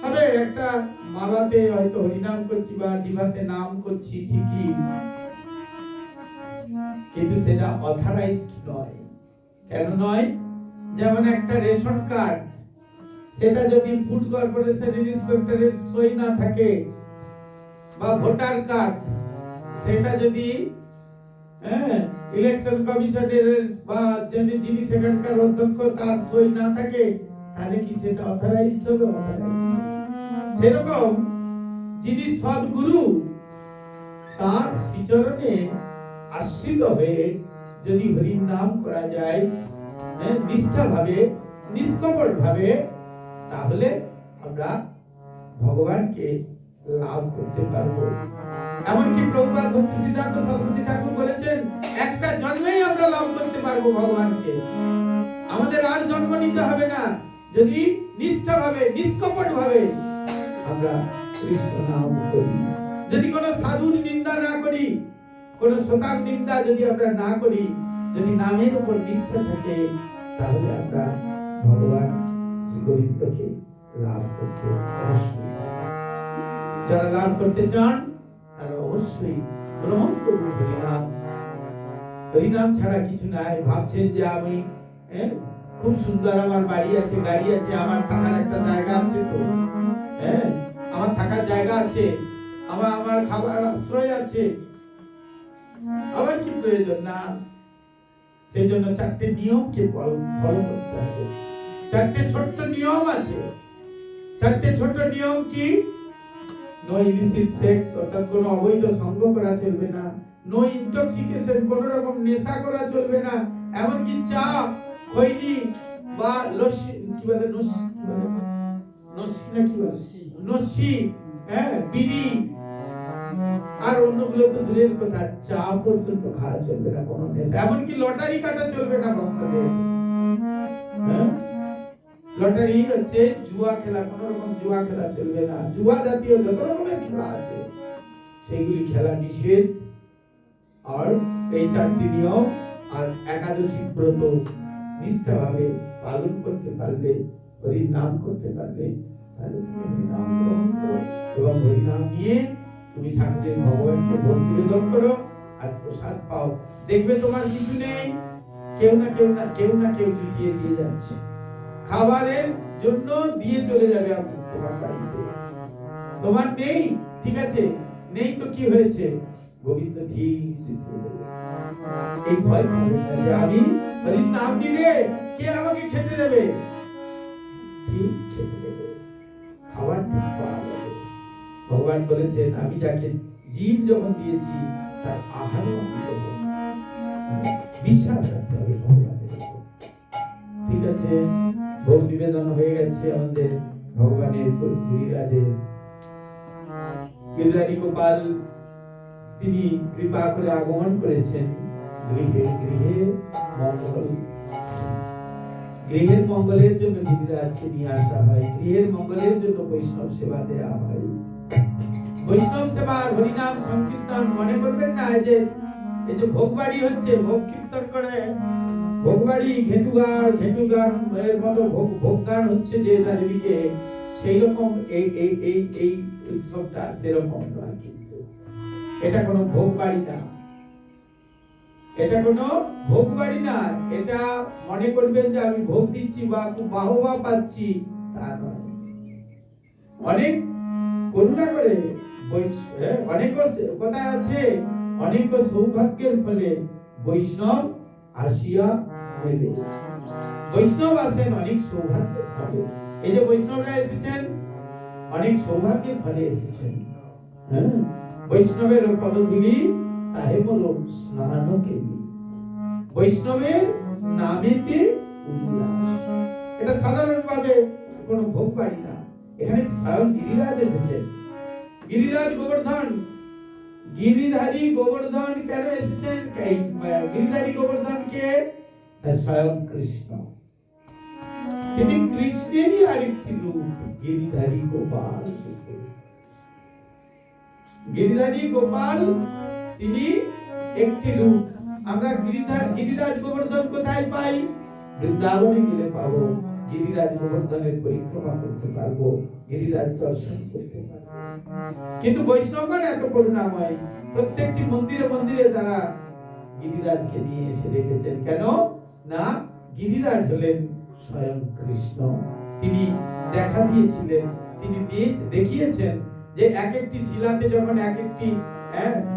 হবে, একটা মালাতে হয়তো হরিনাম করছি বা জিভাতে নাম করছি ঠিকই, কিন্তু সেটা অথরাইজড নয়। কেন নয়? যেমন একটা রেশন কার্ড, সেটা যদি ফুড কর্পোরেশনের ইন্সপেক্টরের সই না থাকে, বা ভোটার কার্ড সেটা যদি ইলেকশন কমিশনের বা যিনি সেখানকার অধ্যক্ষ তার সই না থাকে, তাহলে কি সেটা অথরাইজড হবে? অথরাইজড। সেরকম যিনি সদ্গুরু, তার শ্রীচরণে আশ্রিত হয়ে যদি হরির নাম করা যায় নিষ্ঠাভাবে, নিষ্কপট ভাবে, তাহলে আমরা ভগবানকে লাভ করতে পারবো। এমনকি প্রভুপাদ ভক্তি সিদ্ধান্ত সরস্বতী ঠাকুর বলেছেন, একটা জন্মেই আমরা লাভ করতে পারবো ভগবানকে। আমাদের আর জন্ম নিতে হবে না, যদি নিষ্ঠাভাবে, নিষ্কপট ভাবে আমরা কৃষ্ণ নাম করি। যদি কোনো সাধুর নিন্দা না করি, কোনো শ্রোতার নিন্দা যদি আমরা না করি, যদি নামের উপর নিষ্ঠা থাকে, তাহলে আমরা ভগবান শ্রী গোবিন্দকে লাভ করতে অবশ্যই। যারা লাভ করতে চান তারা অবশ্যই গ্রহণ করুন হরিনাম। হরিনাম ছাড়া কিছু নাই। ভাবছেন যে আমি খুব সুন্দর, আমার বাড়ি আছে, গাড়ি আছে, আমার থাকার একটা জায়গা আছে, তো আমার থাকার জায়গা আছে, আমার খাবার আশ্রয় আছে, আবার কি প্রয়োজন? না, সেই জন্য চারটে নিয়মকে ফলো করতে হবে। চারটে ছোট্ট নিয়ম আছে। চারটে ছোট্ট নিয়ম কি? নো ইলিসিট সেক্স, অর্থাৎ কোনো অবৈধ সঙ্গ করা চলবে না। নো ইনটক্সিকেশন, কোনো রকম নেশা করা চলবে না। এমনকি চা, খৈনি বা লস্যি, কি বলে নস্যি, নস্যি না কি বলে, নস্যি, বিড়ি আর অন্যগুলো তো দূরের কথা, চা পর্যন্ত খাওয়া চলবে না, কোনো নেশা। এমনকি লটারি কাটা চলবে না ভক্তদের। লটারি হচ্ছে জুয়া খেলা, কোন রকম জুয়া খেলা চলবে না। জুয়া জাতীয় যত রকমের খেলা আছে সেগুলি খেলা নিষেধ। আর এই চারটি নিয়ম আর একাদশী ব্রত নিষ্ঠাভাবে পালন করতে পারলে, হরির নাম করতে পারলে, তাহলে তুমি হরির নাম গ্রহণ করো এবং হরির নাম নিয়ে তুমি ঠাকুরের ভগবানকে ভোগ নিবেদন করো আর প্রসাদ পাও। দেখবে তোমার কিছু নেই, কেউ না কেউ জুটিয়ে দিয়ে যাচ্ছে, খাবারের জন্য দিয়ে চলে যাবে তোমার বাড়িতে। তোমার নেই, ঠিক আছে, নেই তো কি হয়েছে, গোবিন্দ ঠিক জুটিয়ে দেবে। এই ভয় পাবেন না যে আমি হরির নাম নিলে কে আমাকে খেতে দেবে, ঠিক খেতে দেবে, খাবার ঠিক পাওয়া যাবে। ভগবান বলেছেন আমি যাকে জীব যখন দিয়েছি তার আহারও আমি দেবো। বিশ্বাস রাখতে হবে ভগবানের উপর। ঠিক আছে, ভোগ নিবেদন হয়ে গেছে আমাদের ভগবানের গিরিরাজের। গিরিধারী গোপাল তিনি কৃপা করে আগমন করেছেন গৃহে। গৃহে মঙ্গল, গৃহের মঙ্গলের জন্য গিরিরাজকে নিয়ে আসা হয়, গৃহের মঙ্গলের জন্য বৈষ্ণব সেবা দেয়া হয়। বৈষ্ণব সেবা হরিনাম সংকীর্তন মনে করবেন না এই যে ভোগবাড়ি হচ্ছে, ভোগ কীর্তন করে ভোগবাড়ি ঘেটুগান এর মতো ভোগ গান হচ্ছে যে চারিদিকে, সেই রকম এই উৎসবটা সেরকম নয়। কিন্তু এটা কোনো ভোগবাড়ি না, এটা কোনো ভোগবাড়ি না। এটা মনে করবেন যে আমি ভোগ দিচ্ছি বা খুব বাহবা পাচ্ছি, তা নয়। অনেক করুণা করে অনেক কথা আছে, অনেক সৌভাগ্যের ফলে বৈষ্ণব আসিয়া মেলে। বৈষ্ণব আসেন অনেক সৌভাগ্যের ফলে। এই যে বৈষ্ণবরা এসেছেন অনেক সৌভাগ্যের ফলে এসেছেন। হ্যাঁ, বৈষ্ণবের পদধূলি তাহে মোর স্নান কেলি, বৈষ্ণবের নামেতে উল্লাস। এটা সাধারণভাবে কোনো ভোগবাড়ি না, এখানে স্বয়ং গিরিরাজ এসেছেন। গিরিরাজ গোবর্ধন, গিরিধারী গোবর্ধন কেন এসেছেন? গিরিধারী গোবর্ধন কে? স্বয়ং কৃষ্ণ। তিনি কৃষ্ণেরই আরেকটি রূপ, গিরিধারী গোপাল। গিরিধারী গোপাল তিনি একটি রূপ। আমরা গিরিরাজ গোবর্ধন কোথায় পাই? বৃন্দাবনে গেলে পাবো। গিরিরাজ গোবর্ধনের পরিক্রমা করতে পারবো, গিরিরাজ দর্শন করতে পারবো। কিন্তু বৈষ্ণবগণ এত করুণাময়, প্রত্যেকটি মন্দিরে মন্দিরে তারা গিরিরাজকে নিয়ে এসে রেখেছেন। কেন না, গিরিরাজ হলেন স্বয়ং কৃষ্ণ। তিনি দেখা দিয়েছিলেন, তিনি দেখিয়েছেন যে এক একটি শিলাতে যখন এক একটি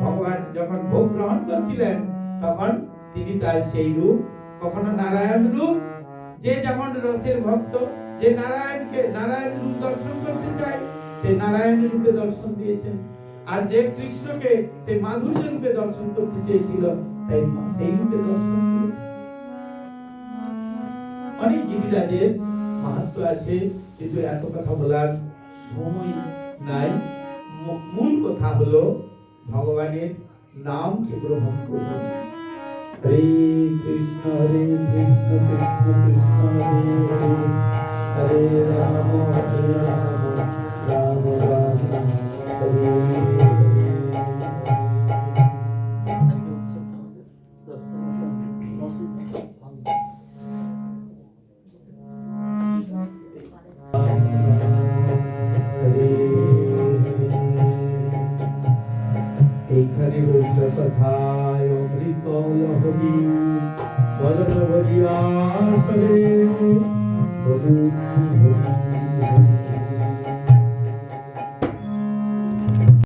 ভগবান যখন ভোগ গ্রহণ করছিলেন তখন তিনি তার সেই রূপ, কখনো নারায়ণ রূপ, যে যেমন রসের ভক্ত, যে নারায়ণ রূপ দর্শন করতে চায় সে নারায়ণ রূপে দর্শন দিয়েছেন, আর যে কৃষ্ণকে সে মাধুর্য রূপে দর্শন করতে চেয়েছিল তাই সেই রূপে দর্শন দিয়েছে। অনেক গিরিরাজের মাহাত্ম্য আছে, কিন্তু এত কথা বলার সময় নাই। মূল কথা হলো ভগবানের নামকে গ্রহণ করুন। হরে কৃষ্ণ কৃষ্ণ কৃষ্ণ হরে হরে, হরে রাম হরে রাম রাম রাম হরে হরে। এইখানে রইল কথায় অমৃত লহরী, বদন বলিয়া সরে